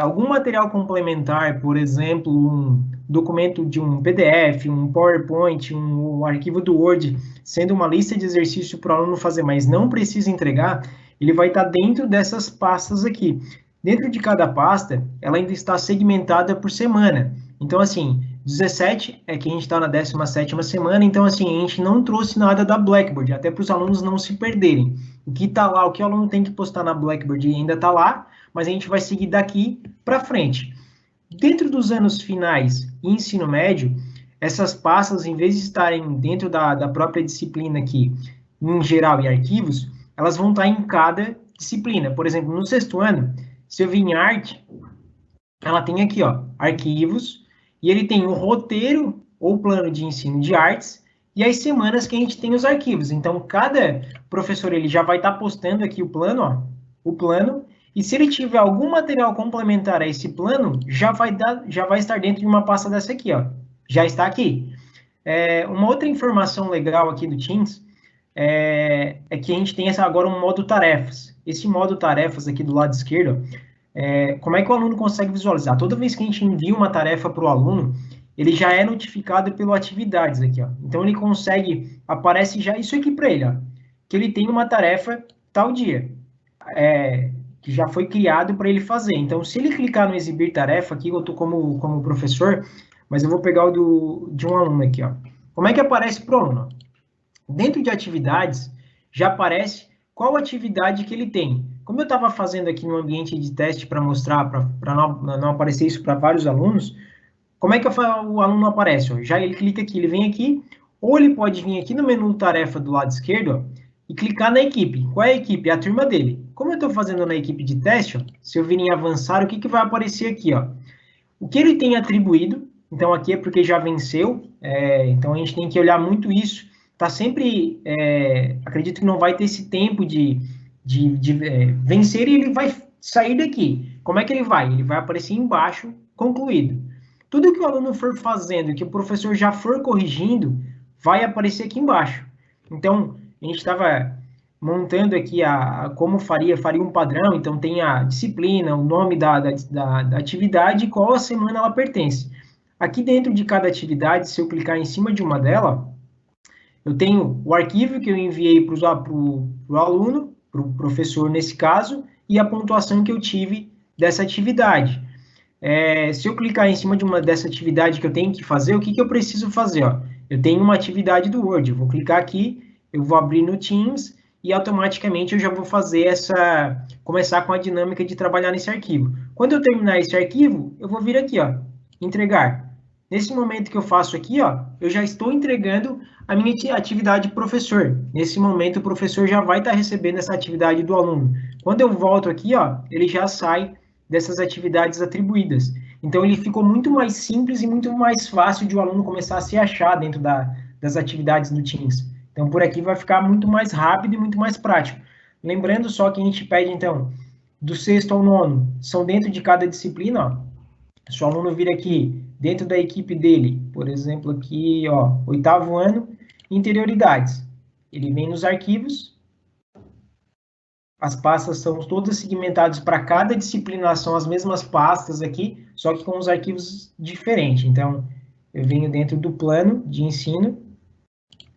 algum material complementar, por exemplo, um documento de um PDF, um PowerPoint, um arquivo do Word, sendo uma lista de exercício para o aluno fazer, mas não precisa entregar, ele vai estar dentro dessas pastas aqui. Dentro de cada pasta, ela ainda está segmentada por semana. Então, assim, 17 é que a gente está na 17ª semana, então, assim, a gente não trouxe nada da Blackboard, até para os alunos não se perderem. O que está lá, o que o aluno tem que postar na Blackboard ainda está lá, mas a gente vai seguir daqui para frente. Dentro dos anos finais e ensino médio, essas pastas, em vez de estarem dentro da própria disciplina aqui, em geral, em arquivos, elas vão estar em cada disciplina. Por exemplo, no sexto ano, se eu vir em arte, ela tem aqui, ó, arquivos, e ele tem o roteiro ou plano de ensino de artes, e as semanas que a gente tem os arquivos. Então, cada professor, ele já vai estar postando aqui o plano, ó, o plano, e se ele tiver algum material complementar a esse plano, já vai estar dentro de uma pasta dessa aqui, ó, já está aqui. Uma outra informação legal aqui do Teams é que a gente tem agora um modo tarefas. Esse modo tarefas aqui do lado esquerdo, como é que o aluno consegue visualizar? Toda vez que a gente envia uma tarefa para o aluno, ele já é notificado pelo atividades aqui, ó. Então, ele consegue, aparece já isso aqui para ele, ó, que ele tem uma tarefa tal dia, que já foi criado para ele fazer. Então, se ele clicar no exibir tarefa, aqui eu estou como professor, mas eu vou pegar o de um aluno aqui, ó. Como é que aparece para o aluno? Dentro de atividades, já aparece qual atividade que ele tem. Como eu estava fazendo aqui no ambiente de teste para mostrar, para não aparecer isso para vários alunos, como é que o aluno aparece? Ó? Já ele clica aqui, ele vem aqui, ou ele pode vir aqui no menu tarefa do lado esquerdo, ó, e clicar na equipe. Qual é a equipe? É a turma dele. Como eu estou fazendo na equipe de teste, ó, se eu vir em avançar, o que vai aparecer aqui? Ó? O que ele tem atribuído, então aqui é porque já venceu, então a gente tem que olhar muito isso. Tá sempre, acredito que não vai ter esse tempo de vencer e ele vai sair daqui. Como é que ele vai? Ele vai aparecer embaixo, concluído. Tudo que o aluno for fazendo, que o professor já for corrigindo, vai aparecer aqui embaixo. Então, a gente estava montando aqui como faria um padrão, então tem a disciplina, o nome da atividade e qual a semana ela pertence. Aqui dentro de cada atividade, se eu clicar em cima de uma delas, eu tenho o arquivo que eu enviei para o aluno, para o professor nesse caso, e a pontuação que eu tive dessa atividade. Se eu clicar em cima dessa atividade que eu tenho que fazer, o que eu preciso fazer? Ó? Eu tenho uma atividade do Word, eu vou clicar aqui, eu vou abrir no Teams, e automaticamente eu já vou fazer começar com a dinâmica de trabalhar nesse arquivo. Quando eu terminar esse arquivo, eu vou vir aqui, ó, entregar. Nesse momento que eu faço aqui, ó, eu já estou entregando a minha atividade professor. Nesse momento, o professor já vai estar recebendo essa atividade do aluno. Quando eu volto aqui, ó, ele já sai dessas atividades atribuídas. Então, ele ficou muito mais simples e muito mais fácil de o aluno começar a se achar dentro da das atividades do Teams. Então, por aqui vai ficar muito mais rápido e muito mais prático. Lembrando só que a gente pede, então, do 6º ao 9º, são dentro de cada disciplina, ó. Se o aluno vir aqui, dentro da equipe dele, por exemplo, aqui, ó, 8º ano, interioridades. Ele vem nos arquivos, as pastas são todas segmentadas para cada disciplina, são as mesmas pastas aqui, só que com os arquivos diferentes. Então, eu venho dentro do plano de ensino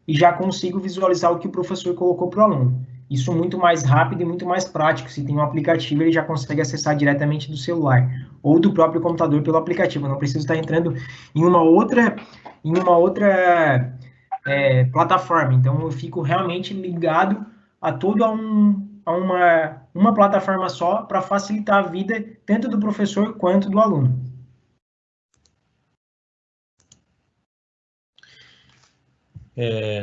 e já consigo visualizar o que o professor colocou para o aluno. Isso muito mais rápido e muito mais prático. Se tem um aplicativo, ele já consegue acessar diretamente do celular ou do próprio computador pelo aplicativo. Eu não preciso estar entrando em uma outra plataforma. Então, eu fico realmente ligado a toda uma plataforma só para facilitar a vida tanto do professor quanto do aluno.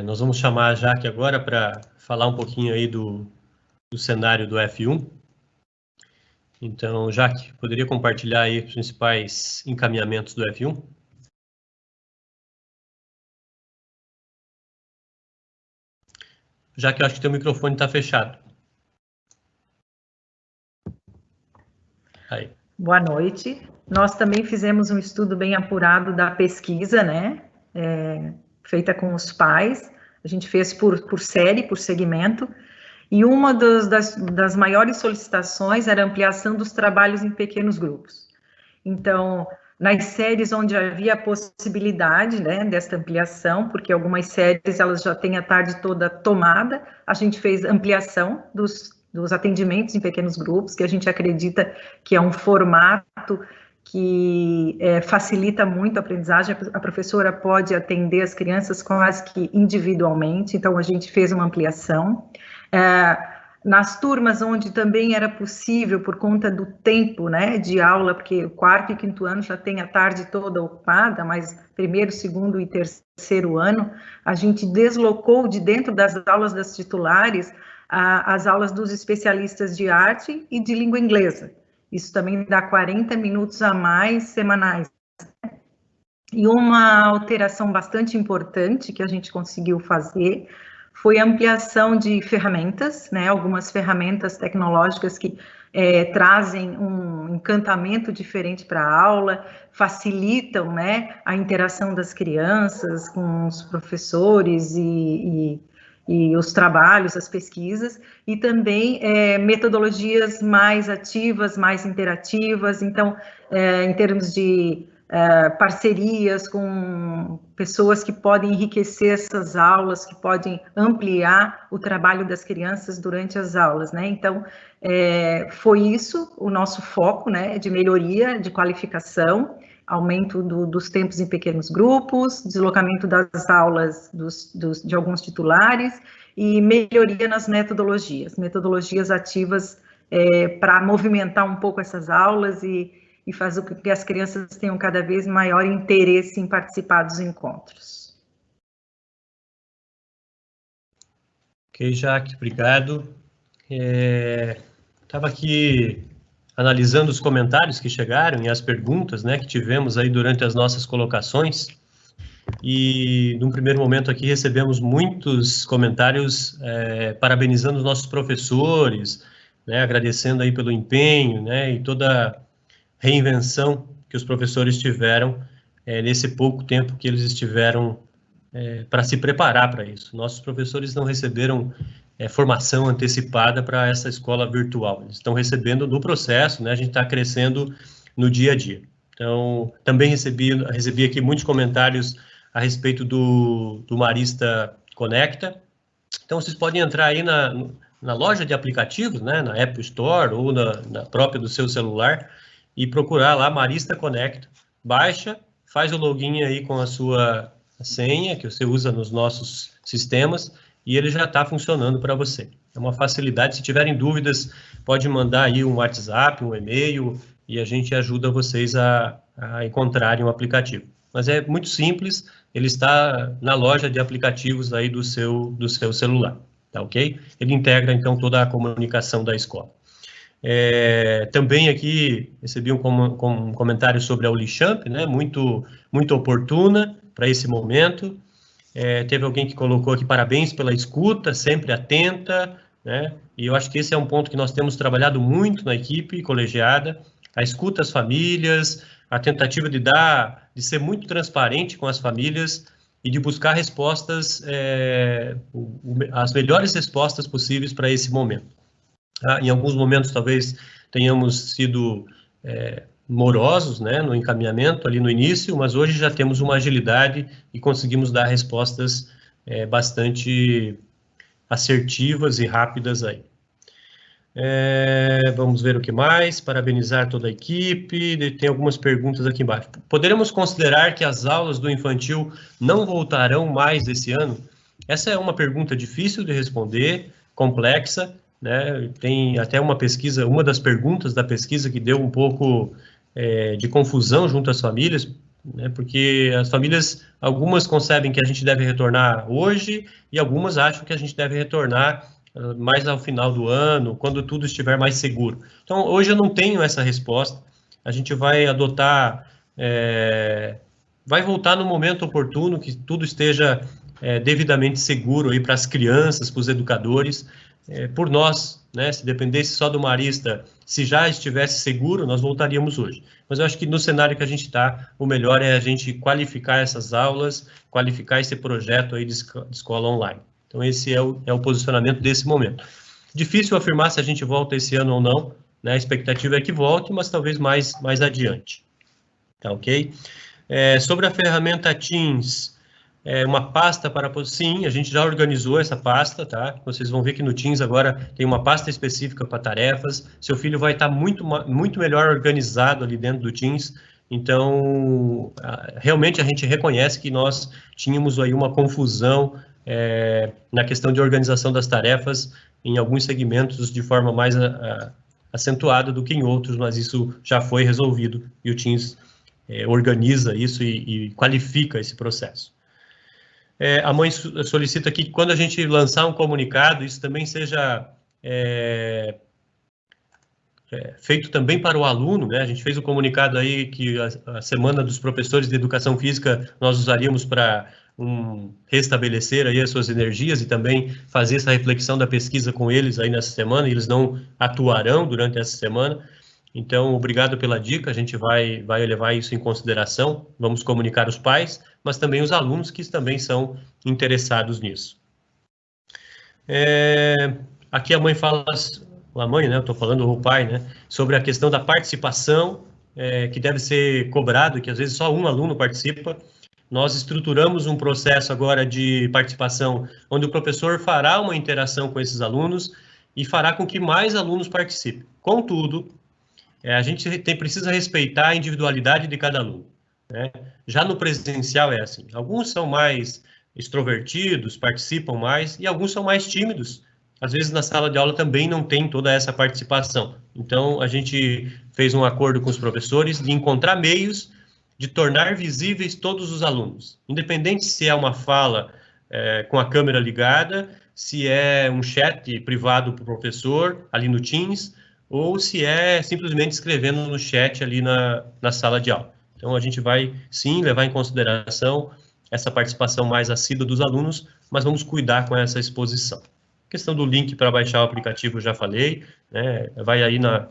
Nós vamos chamar a Jaque agora para falar um pouquinho aí do cenário do F1. Então, Jaque, poderia compartilhar aí os principais encaminhamentos do F1? Jaque, eu acho que teu microfone está fechado. Aí. Boa noite. Nós também fizemos um estudo bem apurado da pesquisa, né? Feita com os pais. A gente fez por série, por segmento. E uma das maiores solicitações era a ampliação dos trabalhos em pequenos grupos. Então, nas séries onde havia a possibilidade, né, desta ampliação, porque algumas séries elas já têm a tarde toda tomada, a gente fez ampliação dos atendimentos em pequenos grupos, que a gente acredita que é um formato que facilita muito a aprendizagem. A professora pode atender as crianças quase que individualmente, então a gente fez uma ampliação. Nas turmas onde também era possível, por conta do tempo, né, de aula, porque o 4º e 5º ano já tem a tarde toda ocupada, mas 1º, 2º e 3º ano, a gente deslocou de dentro das aulas das titulares as aulas dos especialistas de arte e de língua inglesa. Isso também dá 40 minutos a mais semanais. E uma alteração bastante importante que a gente conseguiu fazer foi a ampliação de ferramentas, né, algumas ferramentas tecnológicas que trazem um encantamento diferente para a aula, facilitam, né, a interação das crianças com os professores e os trabalhos, as pesquisas, e também metodologias mais ativas, mais interativas. Então, em termos de parcerias com pessoas que podem enriquecer essas aulas, que podem ampliar o trabalho das crianças durante as aulas, né? Então, foi isso o nosso foco, né, de melhoria, de qualificação, aumento dos tempos em pequenos grupos, deslocamento das aulas de alguns titulares e melhoria nas metodologias ativas para movimentar um pouco essas aulas e fazer com que as crianças tenham cada vez maior interesse em participar dos encontros. Ok, Jaque, obrigado. Estava aqui analisando os comentários que chegaram e as perguntas, né, que tivemos aí durante as nossas colocações, e num primeiro momento aqui recebemos muitos comentários parabenizando os nossos professores, né, agradecendo aí pelo empenho, né, e toda a reinvenção que os professores tiveram nesse pouco tempo que eles estiveram para se preparar para isso. Nossos professores não receberam formação antecipada para essa escola virtual. Eles estão recebendo no processo, né? A gente está crescendo no dia a dia. Então, também recebi aqui muitos comentários a respeito do Marista Conecta. Então, vocês podem entrar aí na loja de aplicativos, né? Na Apple Store ou na própria do seu celular e procurar lá Marista Conecta. Baixa, faz o login aí com a sua senha que você usa nos nossos sistemas e ele já está funcionando para você. É uma facilidade. Se tiverem dúvidas, pode mandar aí um WhatsApp, um e-mail, e a gente ajuda vocês a encontrarem o aplicativo. Mas é muito simples, ele está na loja de aplicativos aí do seu celular, tá ok? Ele integra, então, toda a comunicação da escola. Também aqui recebi um comentário sobre a Ulichamp, né? Muito oportuna para esse momento. Teve alguém que colocou aqui parabéns pela escuta, sempre atenta, né? E eu acho que esse é um ponto que nós temos trabalhado muito na equipe colegiada, a escuta às famílias, a tentativa de ser muito transparente com as famílias e de buscar respostas, as melhores respostas possíveis para esse momento. Em alguns momentos, talvez, tenhamos sido morosos, né, no encaminhamento ali no início, mas hoje já temos uma agilidade e conseguimos dar respostas bastante assertivas e rápidas aí. Vamos ver o que mais. Parabenizar toda a equipe. Tem algumas perguntas aqui embaixo. Poderemos considerar que as aulas do infantil não voltarão mais esse ano? Essa é uma pergunta difícil de responder, complexa, né? Tem até uma pesquisa, uma das perguntas da pesquisa que deu um pouco de confusão junto às famílias, né? Porque as famílias, algumas concebem que a gente deve retornar hoje e algumas acham que a gente deve retornar mais ao final do ano, quando tudo estiver mais seguro. Então, hoje eu não tenho essa resposta. A gente vai adotar, vai voltar no momento oportuno, que tudo esteja devidamente seguro aí para as crianças, para os educadores, por nós, né? Se dependesse só do Marista, se já estivesse seguro, nós voltaríamos hoje. Mas eu acho que no cenário que a gente está, o melhor é a gente qualificar essas aulas, qualificar esse projeto aí de escola online. Então, esse é o posicionamento desse momento. Difícil afirmar se a gente volta esse ano ou não, né? A expectativa é que volte, mas talvez mais adiante. Tá ok? Sobre a ferramenta Teams, uma pasta para... Sim, a gente já organizou essa pasta, tá? Vocês vão ver que no Teams agora tem uma pasta específica para tarefas. Seu filho vai estar muito melhor organizado ali dentro do Teams. Então, realmente a gente reconhece que nós tínhamos aí uma confusão na questão de organização das tarefas em alguns segmentos de forma mais acentuada do que em outros, mas isso já foi resolvido e o Teams organiza isso e qualifica esse processo. A mãe solicita aqui que quando a gente lançar um comunicado, isso também seja feito também para o aluno, né? A gente fez um comunicado aí que a Semana dos Professores de Educação Física nós usaríamos para restabelecer aí as suas energias e também fazer essa reflexão da pesquisa com eles aí nessa semana. Eles não atuarão durante essa semana. Então, obrigado pela dica, a gente vai levar isso em consideração, vamos comunicar os pais, mas também os alunos que também são interessados nisso. Aqui a mãe fala, a mãe, né, eu estou falando o pai, né, sobre a questão da participação, que deve ser cobrado, que às vezes só um aluno participa. Nós estruturamos um processo agora de participação, onde o professor fará uma interação com esses alunos e fará com que mais alunos participem. Contudo, a gente precisa respeitar a individualidade de cada aluno, né? Já no presencial é assim, alguns são mais extrovertidos, participam mais, e alguns são mais tímidos. Às vezes na sala de aula também não tem toda essa participação. Então, a gente fez um acordo com os professores de encontrar meios de tornar visíveis todos os alunos, independente se é uma fala com a câmera ligada, se é um chat privado para o professor, ali no Teams, ou se é simplesmente escrevendo no chat ali na sala de aula. Então, a gente vai, sim, levar em consideração essa participação mais assídua dos alunos, mas vamos cuidar com essa exposição. A questão do link para baixar o aplicativo, eu já falei, né? Vai aí na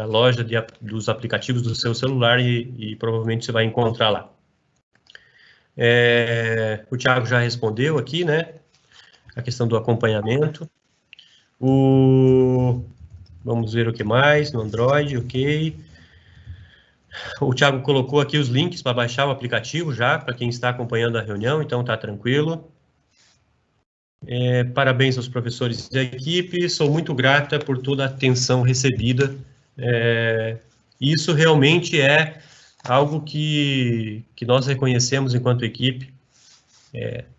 loja dos aplicativos do seu celular e provavelmente você vai encontrar lá. O Thiago já respondeu aqui, né? A questão do acompanhamento. Vamos ver o que mais no Android, ok. O Thiago colocou aqui os links para baixar o aplicativo já, para quem está acompanhando a reunião, então tá tranquilo. Parabéns aos professores da equipe, sou muito grata por toda a atenção recebida. Isso realmente é algo que nós reconhecemos enquanto equipe.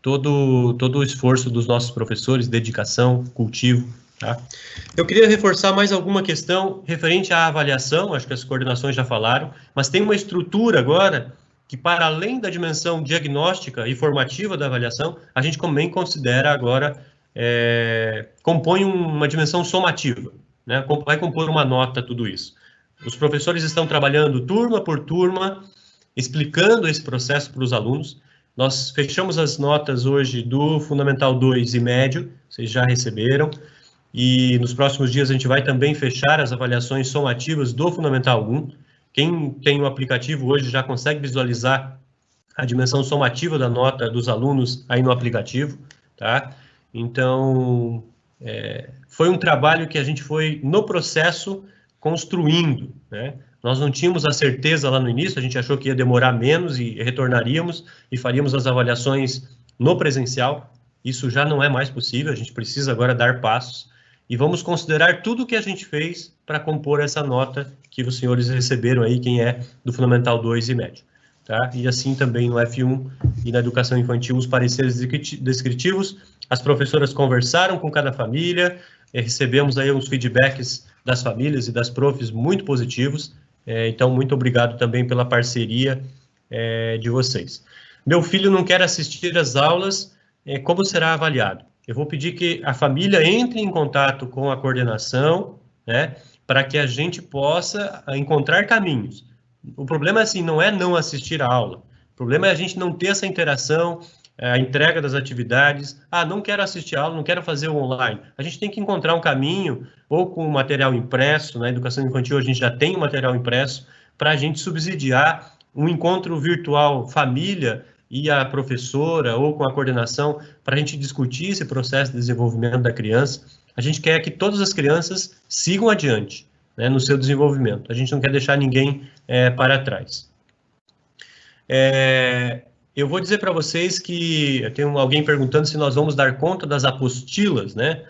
Todo o esforço dos nossos professores, dedicação, cultivo. Tá? Eu queria reforçar mais alguma questão referente à avaliação, acho que as coordenações já falaram, mas tem uma estrutura agora que, para além da dimensão diagnóstica e formativa da avaliação, a gente também considera agora, compõe uma dimensão somativa, né? Vai compor uma nota tudo isso. Os professores estão trabalhando turma por turma, explicando esse processo para os alunos. Nós fechamos as notas hoje do Fundamental 2 e médio, vocês já receberam, e nos próximos dias a gente vai também fechar as avaliações somativas do Fundamental 1. Quem tem o aplicativo hoje já consegue visualizar a dimensão somativa da nota dos alunos aí no aplicativo, tá? Então, foi um trabalho que a gente foi, no processo, construindo, né? Nós não tínhamos a certeza lá no início, a gente achou que ia demorar menos e retornaríamos e faríamos as avaliações no presencial. Isso já não é mais possível, a gente precisa agora dar passos e vamos considerar tudo o que a gente fez para compor essa nota que os senhores receberam aí, quem é do Fundamental 2 e médio. Tá? E assim também no F1 e na educação infantil, os pareceres descritivos, as professoras conversaram com cada família, recebemos aí uns feedbacks das famílias e das profs muito positivos, então muito obrigado também pela parceria de vocês. Meu filho não quer assistir às aulas, como será avaliado? Eu vou pedir que a família entre em contato com a coordenação, né, para que a gente possa encontrar caminhos. O problema, assim, não é não assistir a aula. O problema é a gente não ter essa interação, a entrega das atividades. Ah, não quero assistir a aula, não quero fazer o online. A gente tem que encontrar um caminho, ou com material impresso, na educação infantil a gente já tem o material impresso, para a gente subsidiar um encontro virtual família e a professora, ou com a coordenação, para a gente discutir esse processo de desenvolvimento da criança. A gente quer que todas as crianças sigam adiante, né, no seu desenvolvimento. A gente não quer deixar ninguém para trás. Eu vou dizer para vocês que tem alguém perguntando se nós vamos dar conta das apostilas, né?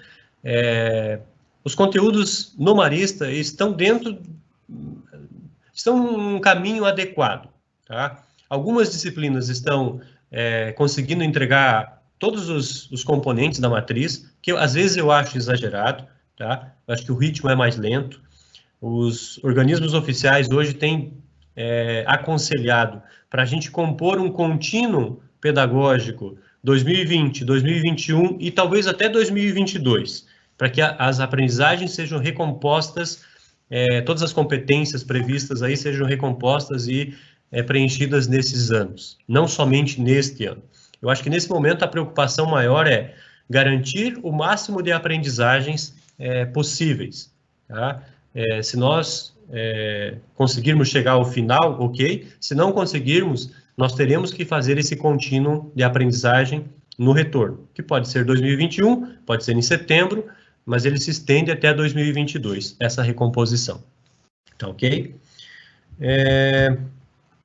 Os conteúdos no Marista estão num caminho adequado, tá? Algumas disciplinas estão conseguindo entregar todos os componentes da matriz, que às vezes eu acho exagerado, tá? Eu acho que o ritmo é mais lento. Os organismos oficiais hoje têm aconselhado para a gente compor um contínuo pedagógico 2020, 2021 e talvez até 2022, para que as aprendizagens sejam recompostas, todas as competências previstas aí sejam recompostas e preenchidas nesses anos, não somente neste ano. Eu acho que nesse momento a preocupação maior é garantir o máximo de aprendizagens possíveis, tá? Se nós conseguirmos chegar ao final, ok. Se não conseguirmos, nós teremos que fazer esse contínuo de aprendizagem no retorno, que pode ser 2021, pode ser em setembro, mas ele se estende até 2022, essa recomposição. Tá ok?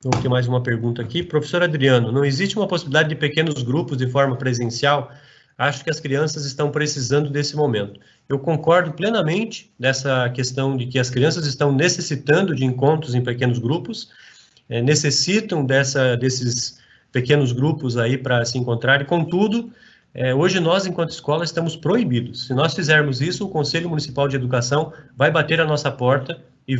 Vou ter mais uma pergunta aqui. Professor Adriano, não existe uma possibilidade de pequenos grupos de forma presencial? Acho que as crianças estão precisando desse momento. Eu concordo plenamente dessa questão de que as crianças estão necessitando de encontros em pequenos grupos, necessitam desses pequenos grupos aí para se encontrarem. Contudo, hoje nós, enquanto escola, estamos proibidos. Se nós fizermos isso, o Conselho Municipal de Educação vai bater a nossa porta e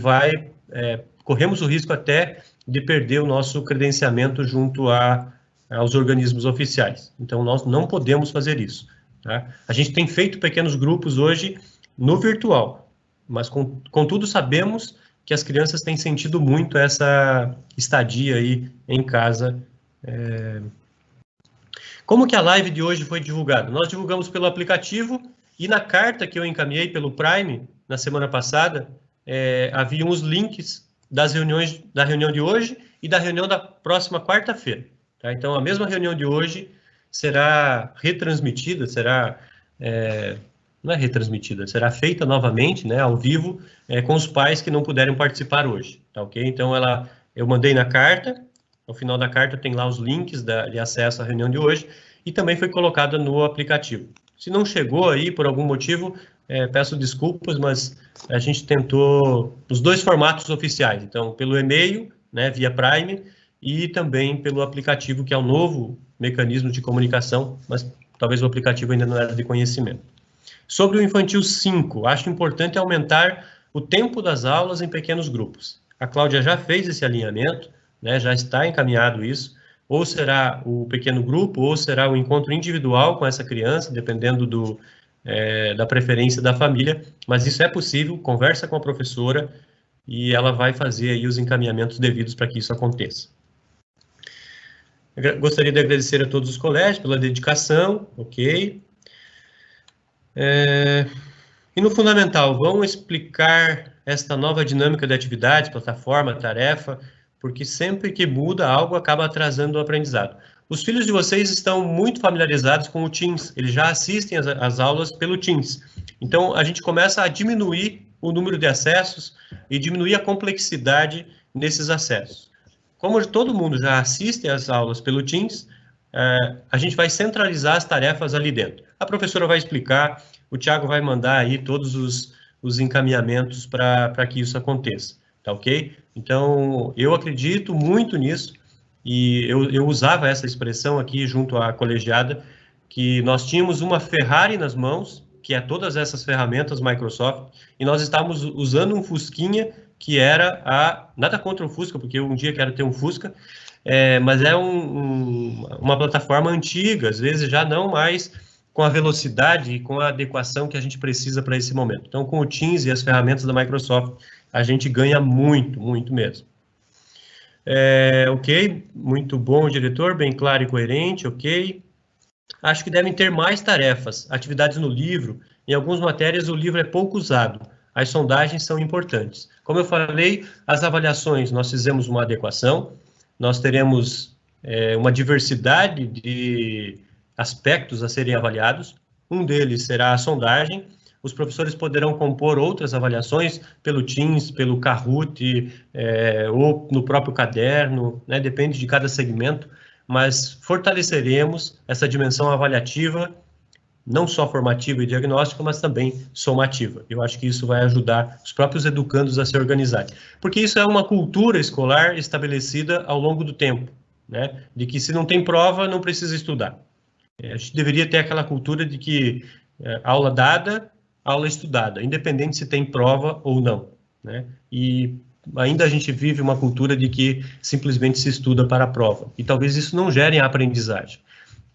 corremos o risco até de perder o nosso credenciamento junto aos organismos oficiais. Então, nós não podemos fazer isso. Tá? A gente tem feito pequenos grupos hoje no virtual, mas, contudo, sabemos que as crianças têm sentido muito essa estadia aí em casa. Como que a live de hoje foi divulgada? Nós divulgamos pelo aplicativo e na carta que eu encaminhei pelo Prime, na semana passada, haviam os links da reunião de hoje e da reunião da próxima quarta-feira. Tá? Então, a mesma reunião de hoje será retransmitida, não é retransmitida, será feita novamente, né, ao vivo, com os pais que não puderem participar hoje, tá ok? Então, eu mandei na carta, no final da carta tem lá os links de acesso à reunião de hoje, e também foi colocada no aplicativo. Se não chegou aí, por algum motivo, peço desculpas, mas a gente tentou os dois formatos oficiais, então, pelo e-mail, né, via Prime, e também pelo aplicativo, que é o novo mecanismo de comunicação, mas talvez o aplicativo ainda não era de conhecimento. Sobre o Infantil 5, acho importante aumentar o tempo das aulas em pequenos grupos. A Cláudia já fez esse alinhamento, né, já está encaminhado isso, ou será o pequeno grupo, ou será o encontro individual com essa criança, dependendo da preferência da família, mas isso é possível, conversa com a professora, e ela vai fazer aí os encaminhamentos devidos para que isso aconteça. Gostaria de agradecer a todos os colégios pela dedicação, ok? E no fundamental, vão explicar esta nova dinâmica de atividades, plataforma, tarefa, porque sempre que muda algo, acaba atrasando o aprendizado. Os filhos de vocês estão muito familiarizados com o Teams, eles já assistem às aulas pelo Teams. Então, a gente começa a diminuir o número de acessos e diminuir a complexidade nesses acessos. Como todo mundo já assiste às aulas pelo Teams, a gente vai centralizar as tarefas ali dentro. A professora vai explicar, o Thiago vai mandar aí todos os encaminhamentos para que isso aconteça, tá ok? Então, eu acredito muito nisso, e eu usava essa expressão aqui junto à colegiada, que nós tínhamos uma Ferrari nas mãos, que é todas essas ferramentas Microsoft, e nós estávamos usando um Fusquinha, que era nada contra o Fusca, porque eu um dia quero ter um Fusca, mas é uma plataforma antiga, às vezes já não mais com a velocidade e com a adequação que a gente precisa para esse momento. Então, com o Teams e as ferramentas da Microsoft, a gente ganha muito, muito mesmo. Ok, muito bom, diretor, bem claro e coerente, ok. Acho que devem ter mais tarefas, atividades no livro. Em algumas matérias, o livro é pouco usado. As sondagens são importantes. Como eu falei, as avaliações, nós fizemos uma adequação, nós teremos uma diversidade de aspectos a serem avaliados. Um deles será a sondagem. Os professores poderão compor outras avaliações pelo Teams, pelo Kahoot, ou no próprio caderno, né? Depende de cada segmento, mas fortaleceremos essa dimensão avaliativa, não só formativa e diagnóstica, mas também somativa. Eu acho que isso vai ajudar os próprios educandos a se organizarem, porque isso é uma cultura escolar estabelecida ao longo do tempo, né? De que se não tem prova, não precisa estudar. A gente deveria ter aquela cultura de que aula dada, aula estudada, independente se tem prova ou não, né? E ainda a gente vive uma cultura de que simplesmente se estuda para a prova, e talvez isso não gere a aprendizagem.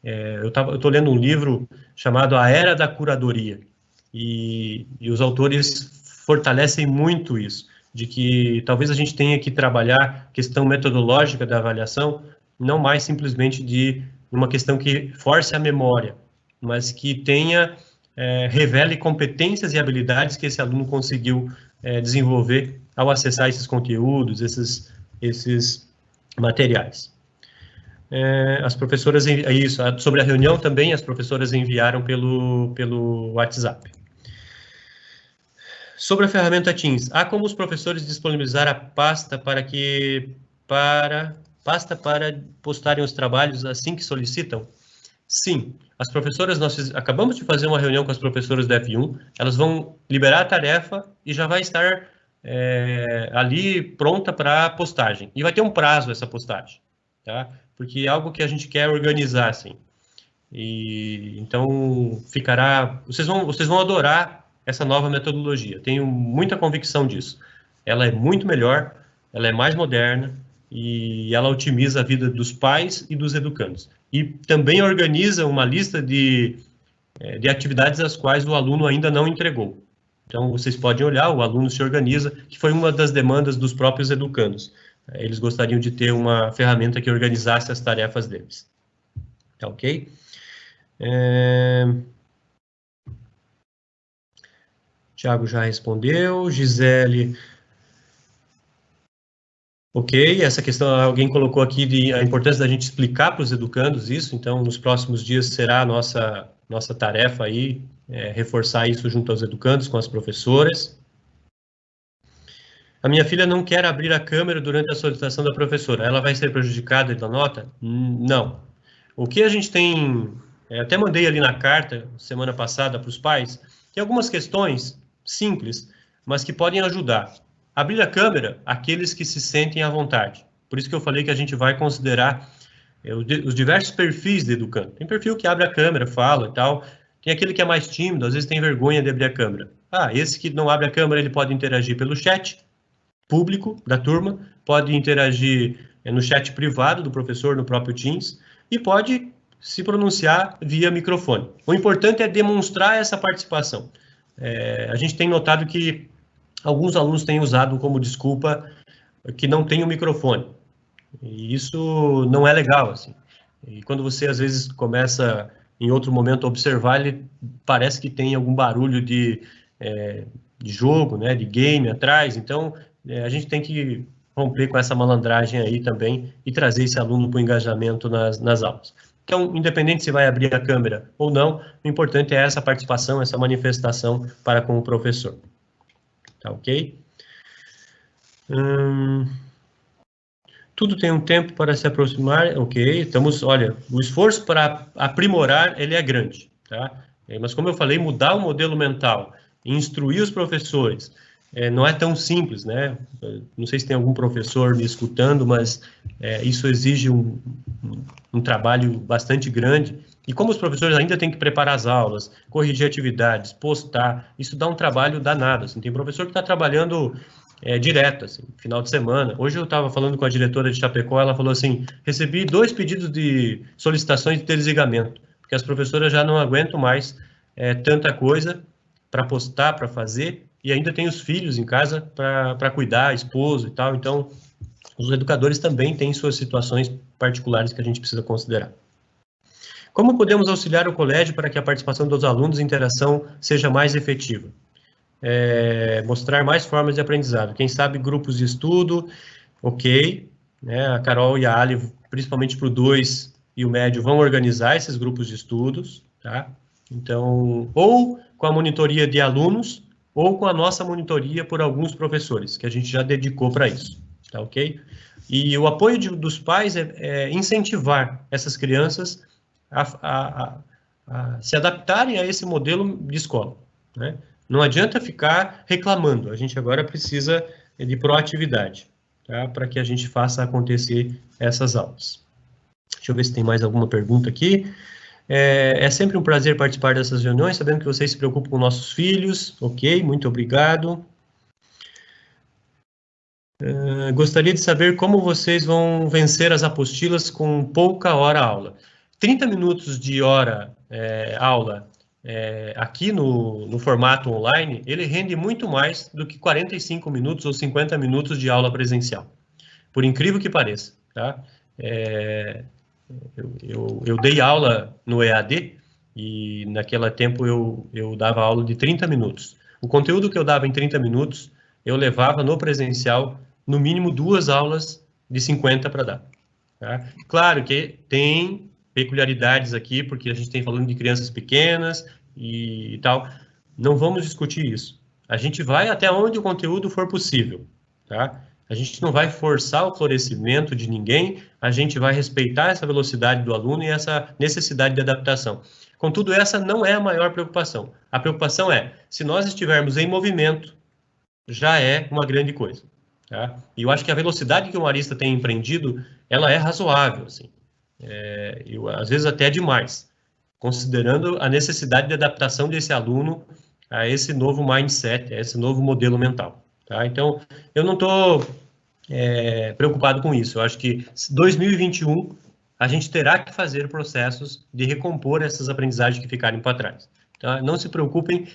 Eu estou lendo um livro chamado A Era da Curadoria, e os autores fortalecem muito isso, de que talvez a gente tenha que trabalhar a questão metodológica da avaliação, não mais simplesmente de uma questão que force a memória, mas que revele competências e habilidades que esse aluno conseguiu desenvolver ao acessar esses conteúdos, esses materiais. As professoras, sobre a reunião também, as professoras enviaram pelo WhatsApp. Sobre a ferramenta Teams, há como os professores disponibilizar a pasta para postarem os trabalhos assim que solicitam? Sim, as professoras, nós acabamos de fazer uma reunião com as professoras da F1, elas vão liberar a tarefa e já vai estar ali pronta para postagem. E vai ter um prazo essa postagem, tá? Porque é algo que a gente quer organizar, assim. E então ficará... Vocês vão adorar essa nova metodologia, tenho muita convicção disso. Ela é muito melhor, ela é mais moderna, e ela otimiza a vida dos pais e dos educandos. E também organiza uma lista de atividades as quais o aluno ainda não entregou. Então, vocês podem olhar, o aluno se organiza, que foi uma das demandas dos próprios educandos. Eles gostariam de ter uma ferramenta que organizasse as tarefas deles. Tá ok? Tiago já respondeu, Gisele... Ok, essa questão, alguém colocou aqui a importância da gente explicar para os educandos isso, então nos próximos dias será a nossa tarefa aí, reforçar isso junto aos educandos, com as professoras. A minha filha não quer abrir a câmera durante a solicitação da professora, ela vai ser prejudicada da nota? Não. O que a gente tem, até mandei ali na carta, semana passada, para os pais, tem algumas questões simples, mas que podem ajudar. Abrir a câmera, aqueles que se sentem à vontade. Por isso que eu falei que a gente vai considerar os diversos perfis de educando. Tem perfil que abre a câmera, fala e tal. Tem aquele que é mais tímido, às vezes tem vergonha de abrir a câmera. Esse que não abre a câmera, ele pode interagir pelo chat público da turma, pode interagir no chat privado do professor, no próprio Teams, e pode se pronunciar via microfone. O importante é demonstrar essa participação. A gente tem notado que alguns alunos têm usado como desculpa que não tem o microfone. E isso não é legal, assim. E quando você, às vezes, começa, em outro momento, a observar, ele parece que tem algum barulho de jogo, né, de game atrás. Então, a gente tem que romper com essa malandragem aí também e trazer esse aluno para o engajamento nas aulas. Então, independente se vai abrir a câmera ou não, o importante é essa participação, essa manifestação para com o professor. Tá ok? Tudo tem um tempo para se aproximar, ok? Olha, o esforço para aprimorar, ele é grande, tá? Mas como eu falei, mudar o modelo mental, instruir os professores, não é tão simples, né? Não sei se tem algum professor me escutando, mas isso exige um trabalho bastante grande. E como os professores ainda têm que preparar as aulas, corrigir atividades, postar, isso dá um trabalho danado. Assim. Tem professor que está trabalhando direto, assim, final de semana. Hoje eu estava falando com a diretora de Chapecó, ela falou assim, recebi 2 pedidos de solicitações de desligamento, porque as professoras já não aguentam mais tanta coisa para postar, para fazer, e ainda tem os filhos em casa para cuidar, esposo e tal, então os educadores também têm suas situações particulares que a gente precisa considerar. Como podemos auxiliar o colégio para que a participação dos alunos e interação seja mais efetiva? Mostrar mais formas de aprendizado. Quem sabe grupos de estudo, ok, né? A Carol e a Ali, principalmente para o 2 e o médio, vão organizar esses grupos de estudos, tá? Então, ou com a monitoria de alunos, ou com a nossa monitoria por alguns professores, que a gente já dedicou para isso, tá ok? E o apoio dos pais é incentivar essas crianças a se adaptarem a esse modelo de escola, né? Não adianta ficar reclamando, a gente agora precisa de proatividade, tá? Para que a gente faça acontecer essas aulas. Deixa eu ver se tem mais alguma pergunta aqui. É sempre um prazer participar dessas reuniões, sabendo que vocês se preocupam com nossos filhos, ok, muito obrigado. Gostaria de saber como vocês vão vencer as apostilas com pouca hora aula. 30 minutos de hora aula aqui no formato online, ele rende muito mais do que 45 minutos ou 50 minutos de aula presencial. Por incrível que pareça, tá? Eu dei aula no EAD e naquele tempo eu dava aula de 30 minutos. O conteúdo que eu dava em 30 minutos, eu levava no presencial no mínimo 2 aulas de 50 para dar. Tá? Claro que tem peculiaridades aqui, porque a gente tem falando de crianças pequenas e tal. Não vamos discutir isso. A gente vai até onde o conteúdo for possível, tá? A gente não vai forçar o florescimento de ninguém, a gente vai respeitar essa velocidade do aluno e essa necessidade de adaptação. Contudo, essa não é a maior preocupação. A preocupação é, se nós estivermos em movimento, já é uma grande coisa. Tá? E eu acho que a velocidade que o Marista tem empreendido, ela é razoável, assim. Às vezes até demais, considerando a necessidade de adaptação desse aluno a esse novo mindset, a esse novo modelo mental. Tá? Então, eu não estou preocupado com isso. Eu acho que 2021 a gente terá que fazer processos de recompor essas aprendizagens que ficarem para trás. Tá? Não se preocupem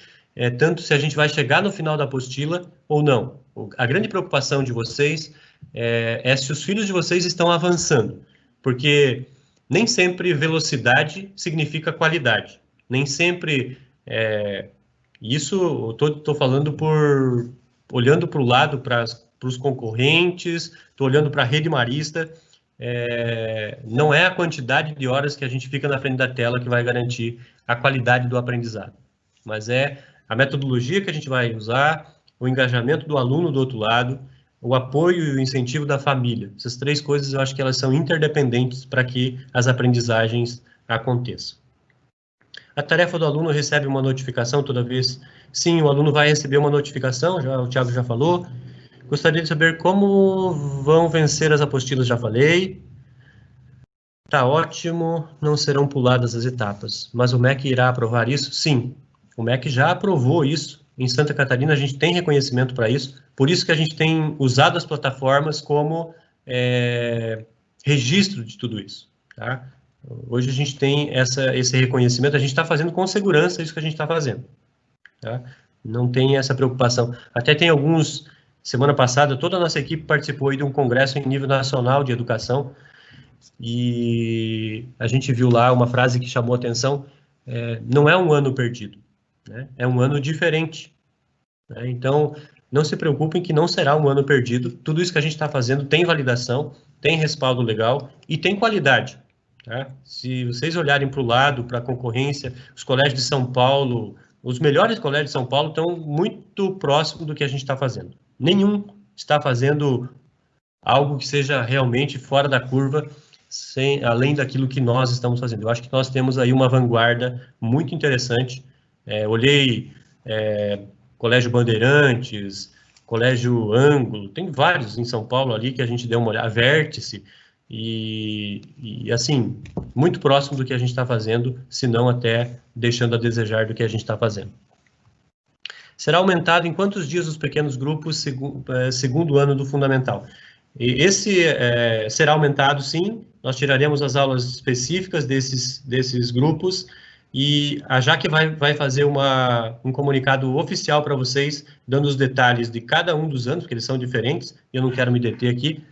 tanto se a gente vai chegar no final da apostila ou não. A grande preocupação de vocês é se os filhos de vocês estão avançando, porque nem sempre velocidade significa qualidade. Nem sempre... isso eu estou falando olhando para o lado, para os concorrentes, estou olhando para a rede Marista. Não é a quantidade de horas que a gente fica na frente da tela que vai garantir a qualidade do aprendizado, mas é a metodologia que a gente vai usar, o engajamento do aluno do outro lado, o apoio e o incentivo da família. Essas 3 coisas eu acho que elas são interdependentes para que as aprendizagens aconteçam. A tarefa do aluno recebe uma notificação toda vez? Sim, o aluno vai receber uma notificação, o Thiago já falou. Gostaria de saber como vão vencer as apostilas, já falei. Tá ótimo, não serão puladas as etapas. Mas o MEC irá aprovar isso? Sim, o MEC já aprovou isso. Em Santa Catarina a gente tem reconhecimento para isso, por isso que a gente tem usado as plataformas como registro de tudo isso. Tá? Hoje a gente tem esse reconhecimento, a gente está fazendo com segurança isso que a gente está fazendo. Tá? Não tem essa preocupação. Até tem semana passada, toda a nossa equipe participou aí de um congresso em nível nacional de educação, e a gente viu lá uma frase que chamou a atenção, não é um ano perdido, né? É um ano diferente, né? Então, não se preocupem que não será um ano perdido, tudo isso que a gente está fazendo tem validação, tem respaldo legal e tem qualidade, tá? Se vocês olharem para o lado, para a concorrência, os colégios de São Paulo, os melhores colégios de São Paulo estão muito próximos do que a gente está fazendo. Nenhum está fazendo algo que seja realmente fora da curva, além daquilo que nós estamos fazendo. Eu acho que nós temos aí uma vanguarda muito interessante. Olhei Colégio Bandeirantes, Colégio Ângulo, tem vários em São Paulo ali que a gente deu uma olhada, Vértice, e assim, muito próximo do que a gente está fazendo, se não até deixando a desejar do que a gente está fazendo. Será aumentado em quantos dias os pequenos grupos segundo ano do Fundamental? Esse será aumentado, sim. Nós tiraremos as aulas específicas desses grupos e a Jaque vai fazer um comunicado oficial para vocês, dando os detalhes de cada um dos anos, porque eles são diferentes, e eu não quero me deter aqui,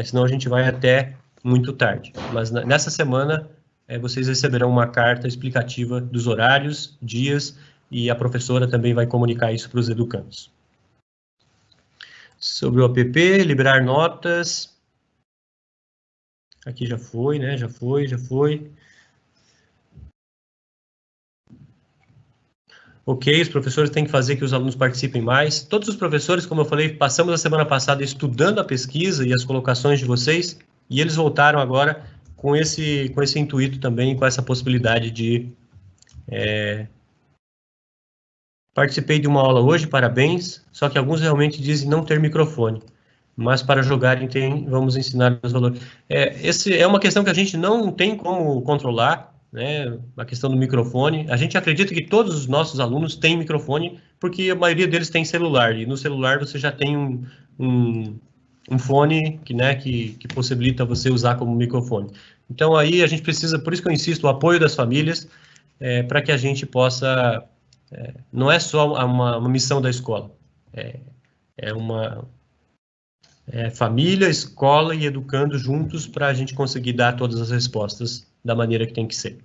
senão a gente vai até muito tarde. Mas nessa semana, vocês receberão uma carta explicativa dos horários, dias, e a professora também vai comunicar isso para os educandos. Sobre o APP, liberar notas. Aqui já foi, né? Já foi. Ok, os professores têm que fazer que os alunos participem mais. Todos os professores, como eu falei, passamos a semana passada estudando a pesquisa e as colocações de vocês, e eles voltaram agora com esse intuito também, com essa possibilidade de... Participei de uma aula hoje, parabéns, só que alguns realmente dizem não ter microfone, mas para jogarem vamos ensinar os valores. Essa é uma questão que a gente não tem como controlar, né, a questão do microfone. A gente acredita que todos os nossos alunos têm microfone, porque a maioria deles tem celular, e no celular você já tem um fone que possibilita você usar como microfone. Então aí a gente precisa, por isso que eu insisto, o apoio das famílias, para que a gente possa... não é só uma missão da escola, família, escola e educando juntos para a gente conseguir dar todas as respostas da maneira que tem que ser.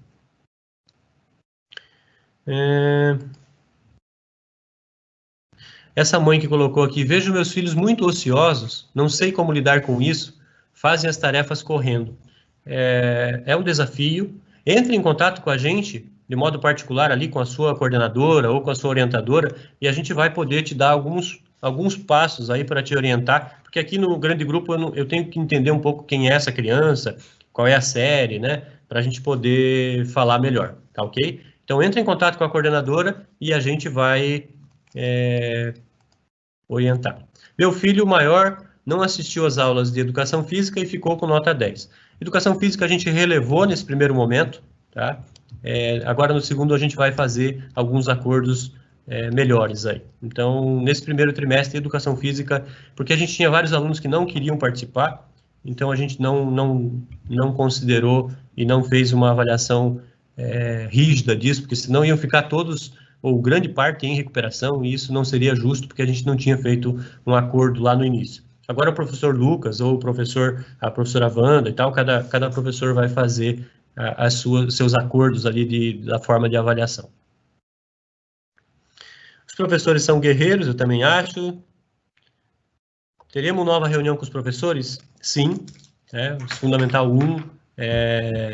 Essa mãe que colocou aqui, vejo meus filhos muito ociosos, não sei como lidar com isso, fazem as tarefas correndo. É um desafio, entre em contato com a gente, de modo particular ali com a sua coordenadora ou com a sua orientadora, e a gente vai poder te dar alguns passos aí para te orientar, porque aqui no grande grupo eu tenho que entender um pouco quem é essa criança, qual é a série, né, para a gente poder falar melhor, tá ok? Então entre em contato com a coordenadora e a gente vai orientar. Meu filho maior não assistiu às aulas de Educação Física e ficou com nota 10. Educação Física a gente relevou nesse primeiro momento, tá? Agora no segundo a gente vai fazer alguns acordos melhores aí. Então, nesse primeiro trimestre, Educação Física, porque a gente tinha vários alunos que não queriam participar, então a gente não considerou e não fez uma avaliação rígida disso, porque senão iam ficar todos, ou grande parte, em recuperação, e isso não seria justo, porque a gente não tinha feito um acordo lá no início. Agora o professor Lucas, ou a professora Wanda e tal, cada professor vai fazer seus acordos ali da forma de avaliação. Os professores são guerreiros, eu também acho. Teremos nova reunião com os professores? Sim. Fundamental 1,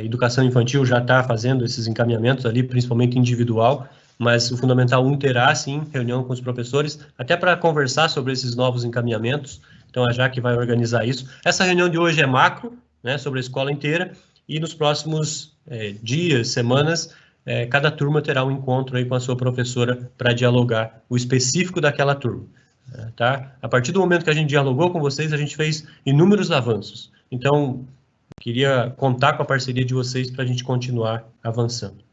Educação Infantil já está fazendo esses encaminhamentos ali, principalmente individual, mas o Fundamental 1 terá, sim, reunião com os professores, até para conversar sobre esses novos encaminhamentos. Então, a Jaque vai organizar isso. Essa reunião de hoje é macro, né, sobre a escola inteira, e nos próximos dias, semanas, cada turma terá um encontro aí com a sua professora para dialogar o específico daquela turma. Tá? A partir do momento que a gente dialogou com vocês, a gente fez inúmeros avanços. Então, queria contar com a parceria de vocês para a gente continuar avançando.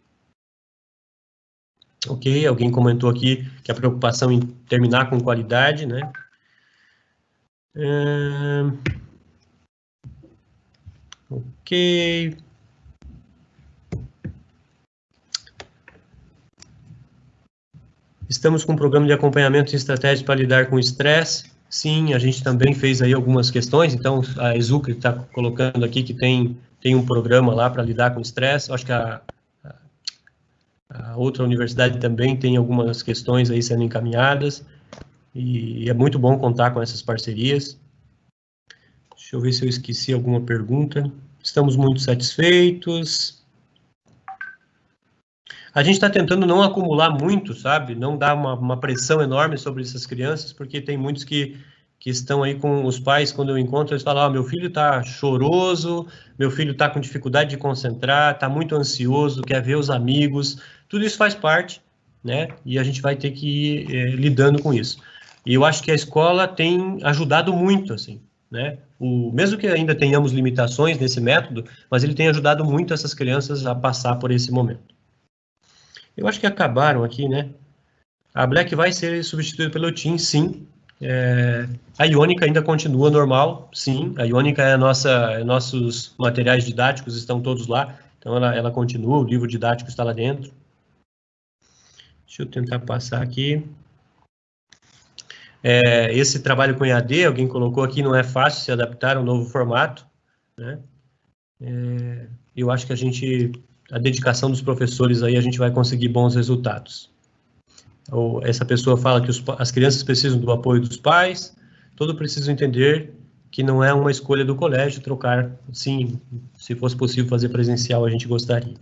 Ok, alguém comentou aqui que a preocupação em terminar com qualidade, né? Ok. Estamos com um programa de acompanhamento e estratégia para lidar com o estresse. Sim, a gente também fez aí algumas questões, então a Exucre está colocando aqui que tem tem um programa lá para lidar com estresse. Eu acho que a outra universidade também tem algumas questões aí sendo encaminhadas, e é muito bom contar com essas parcerias. Deixa eu ver se eu esqueci alguma pergunta. Estamos muito satisfeitos. A gente está tentando não acumular muito, sabe? Não dar uma pressão enorme sobre essas crianças, porque tem muitos que estão aí com os pais, quando eu encontro, eles falam, meu filho está choroso, meu filho está com dificuldade de concentrar, está muito ansioso, quer ver os amigos. Tudo isso faz parte, né? E a gente vai ter que ir lidando com isso. E eu acho que a escola tem ajudado muito, assim, né? Mesmo que ainda tenhamos limitações nesse método, mas ele tem ajudado muito essas crianças a passar por esse momento. Eu acho que acabaram aqui, né? A Black vai ser substituída pelo Teams, sim. A Iônica ainda continua normal, sim. A Iônica nossos materiais didáticos estão todos lá, então ela continua, o livro didático está lá dentro. Deixa eu tentar passar aqui. Esse trabalho com EAD, alguém colocou aqui, não é fácil se adaptar ao novo formato, né? Eu acho que a dedicação dos professores aí, a gente vai conseguir bons resultados. Essa pessoa fala que as crianças precisam do apoio dos pais, todos precisam entender que não é uma escolha do colégio trocar, sim, se fosse possível fazer presencial, a gente gostaria.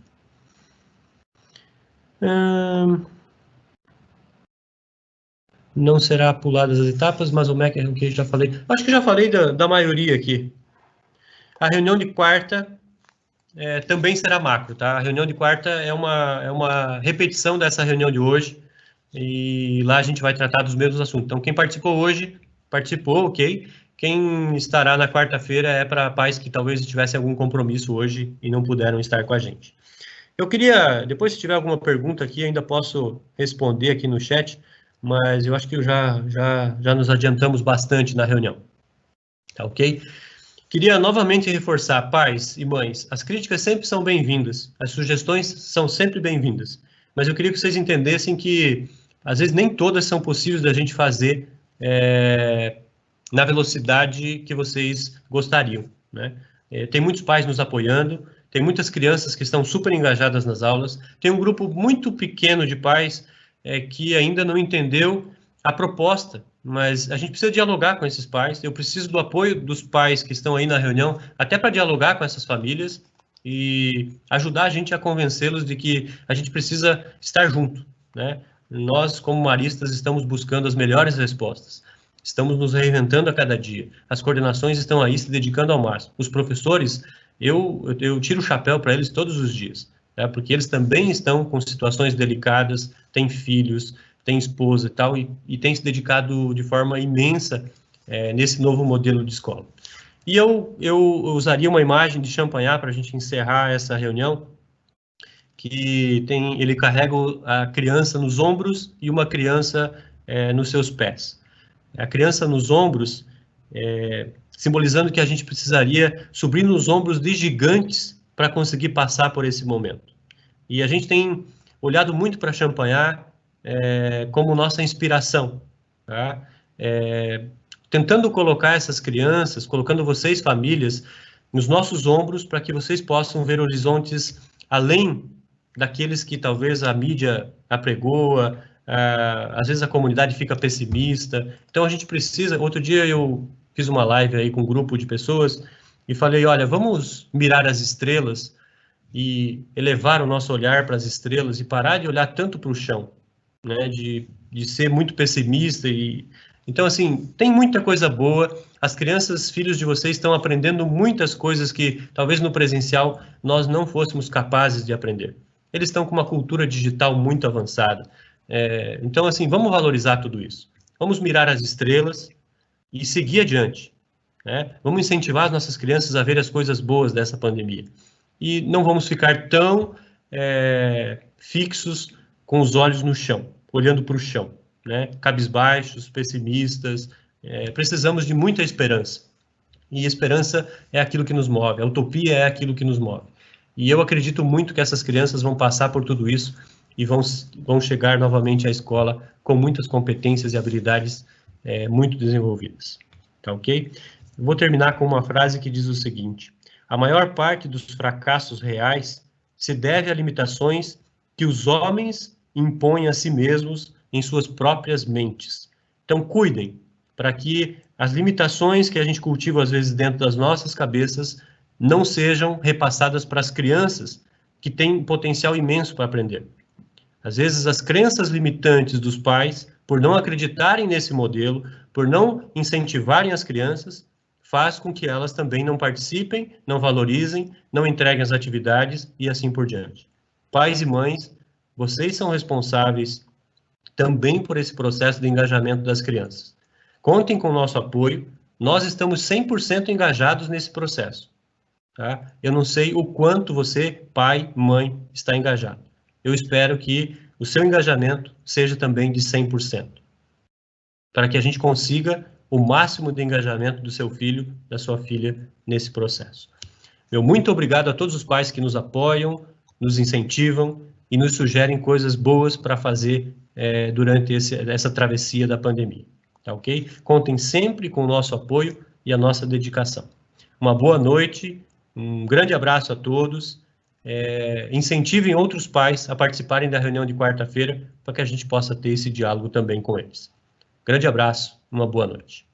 Não será puladas as etapas, mas o MEC é o que eu já falei. Acho que já falei da maioria aqui. A reunião de quarta também será macro, tá? A reunião de quarta é uma repetição dessa reunião de hoje, e lá a gente vai tratar dos mesmos assuntos. Então, quem participou hoje, participou, ok. Quem estará na quarta-feira é para pais que talvez tivessem algum compromisso hoje e não puderam estar com a gente. Eu queria, depois se tiver alguma pergunta aqui, ainda posso responder aqui no chat, mas eu acho que já nos adiantamos bastante na reunião, tá ok? Queria novamente reforçar, pais e mães, as críticas sempre são bem-vindas, as sugestões são sempre bem-vindas, mas eu queria que vocês entendessem que, às vezes, nem todas são possíveis da gente fazer na velocidade que vocês gostariam, né? Tem muitos pais nos apoiando, tem muitas crianças que estão super engajadas nas aulas, tem um grupo muito pequeno de pais que ainda não entendeu a proposta, mas a gente precisa dialogar com esses pais, eu preciso do apoio dos pais que estão aí na reunião, até para dialogar com essas famílias e ajudar a gente a convencê-los de que a gente precisa estar junto, né? Nós, como maristas, estamos buscando as melhores respostas, estamos nos reinventando a cada dia, as coordenações estão aí se dedicando ao máximo, os professores, eu tiro o chapéu para eles todos os dias, né? Porque eles também estão com situações delicadas, têm filhos, tem esposa e tal, e tem se dedicado de forma imensa nesse novo modelo de escola. E eu usaria uma imagem de Champagnat para a gente encerrar essa reunião, que ele carrega a criança nos ombros e uma criança nos seus pés. A criança nos ombros, simbolizando que a gente precisaria subir nos ombros de gigantes para conseguir passar por esse momento. E a gente tem olhado muito para Champagnat como nossa inspiração, tá? Tentando colocar essas crianças, colocando vocês, famílias, nos nossos ombros, para que vocês possam ver horizontes além daqueles que talvez a mídia apregoa, às vezes a comunidade fica pessimista. Então a gente precisa, outro dia eu fiz uma live aí com um grupo de pessoas e falei, olha, vamos mirar as estrelas e elevar o nosso olhar para as estrelas e parar de olhar tanto para o chão, né, de ser muito pessimista. Então, assim, tem muita coisa boa, as crianças, filhos de vocês, estão aprendendo muitas coisas que, talvez no presencial, nós não fôssemos capazes de aprender. Eles estão com uma cultura digital muito avançada. Então, assim, vamos valorizar tudo isso. Vamos mirar as estrelas e seguir adiante, né? Vamos incentivar as nossas crianças a ver as coisas boas dessa pandemia. E não vamos ficar tão fixos com os olhos no chão, olhando para o chão, né? Cabisbaixos, pessimistas. Precisamos de muita esperança. E esperança é aquilo que nos move, a utopia é aquilo que nos move. E eu acredito muito que essas crianças vão passar por tudo isso e vão chegar novamente à escola com muitas competências e habilidades muito desenvolvidas. Tá ok? Vou terminar com uma frase que diz o seguinte: a maior parte dos fracassos reais se deve a limitações que os homens impõem a si mesmos em suas próprias mentes. Então, cuidem, para que as limitações que a gente cultiva, às vezes, dentro das nossas cabeças, não sejam repassadas para as crianças, que têm um potencial imenso para aprender. Às vezes, as crenças limitantes dos pais, por não acreditarem nesse modelo, por não incentivarem as crianças, faz com que elas também não participem, não valorizem, não entreguem as atividades e assim por diante. Pais e mães, vocês são responsáveis também por esse processo de engajamento das crianças. Contem com o nosso apoio, nós estamos 100% engajados nesse processo. Tá? Eu não sei o quanto você, pai, mãe, está engajado. Eu espero que o seu engajamento seja também de 100%, para que a gente consiga o máximo de engajamento do seu filho, da sua filha, nesse processo. Meu muito obrigado a todos os pais que nos apoiam, nos incentivam e nos sugerem coisas boas para fazer durante essa travessia da pandemia. Tá ok? Contem sempre com o nosso apoio e a nossa dedicação. Uma boa noite, um grande abraço a todos. Incentivem outros pais a participarem da reunião de quarta-feira para que a gente possa ter esse diálogo também com eles. Grande abraço, uma boa noite.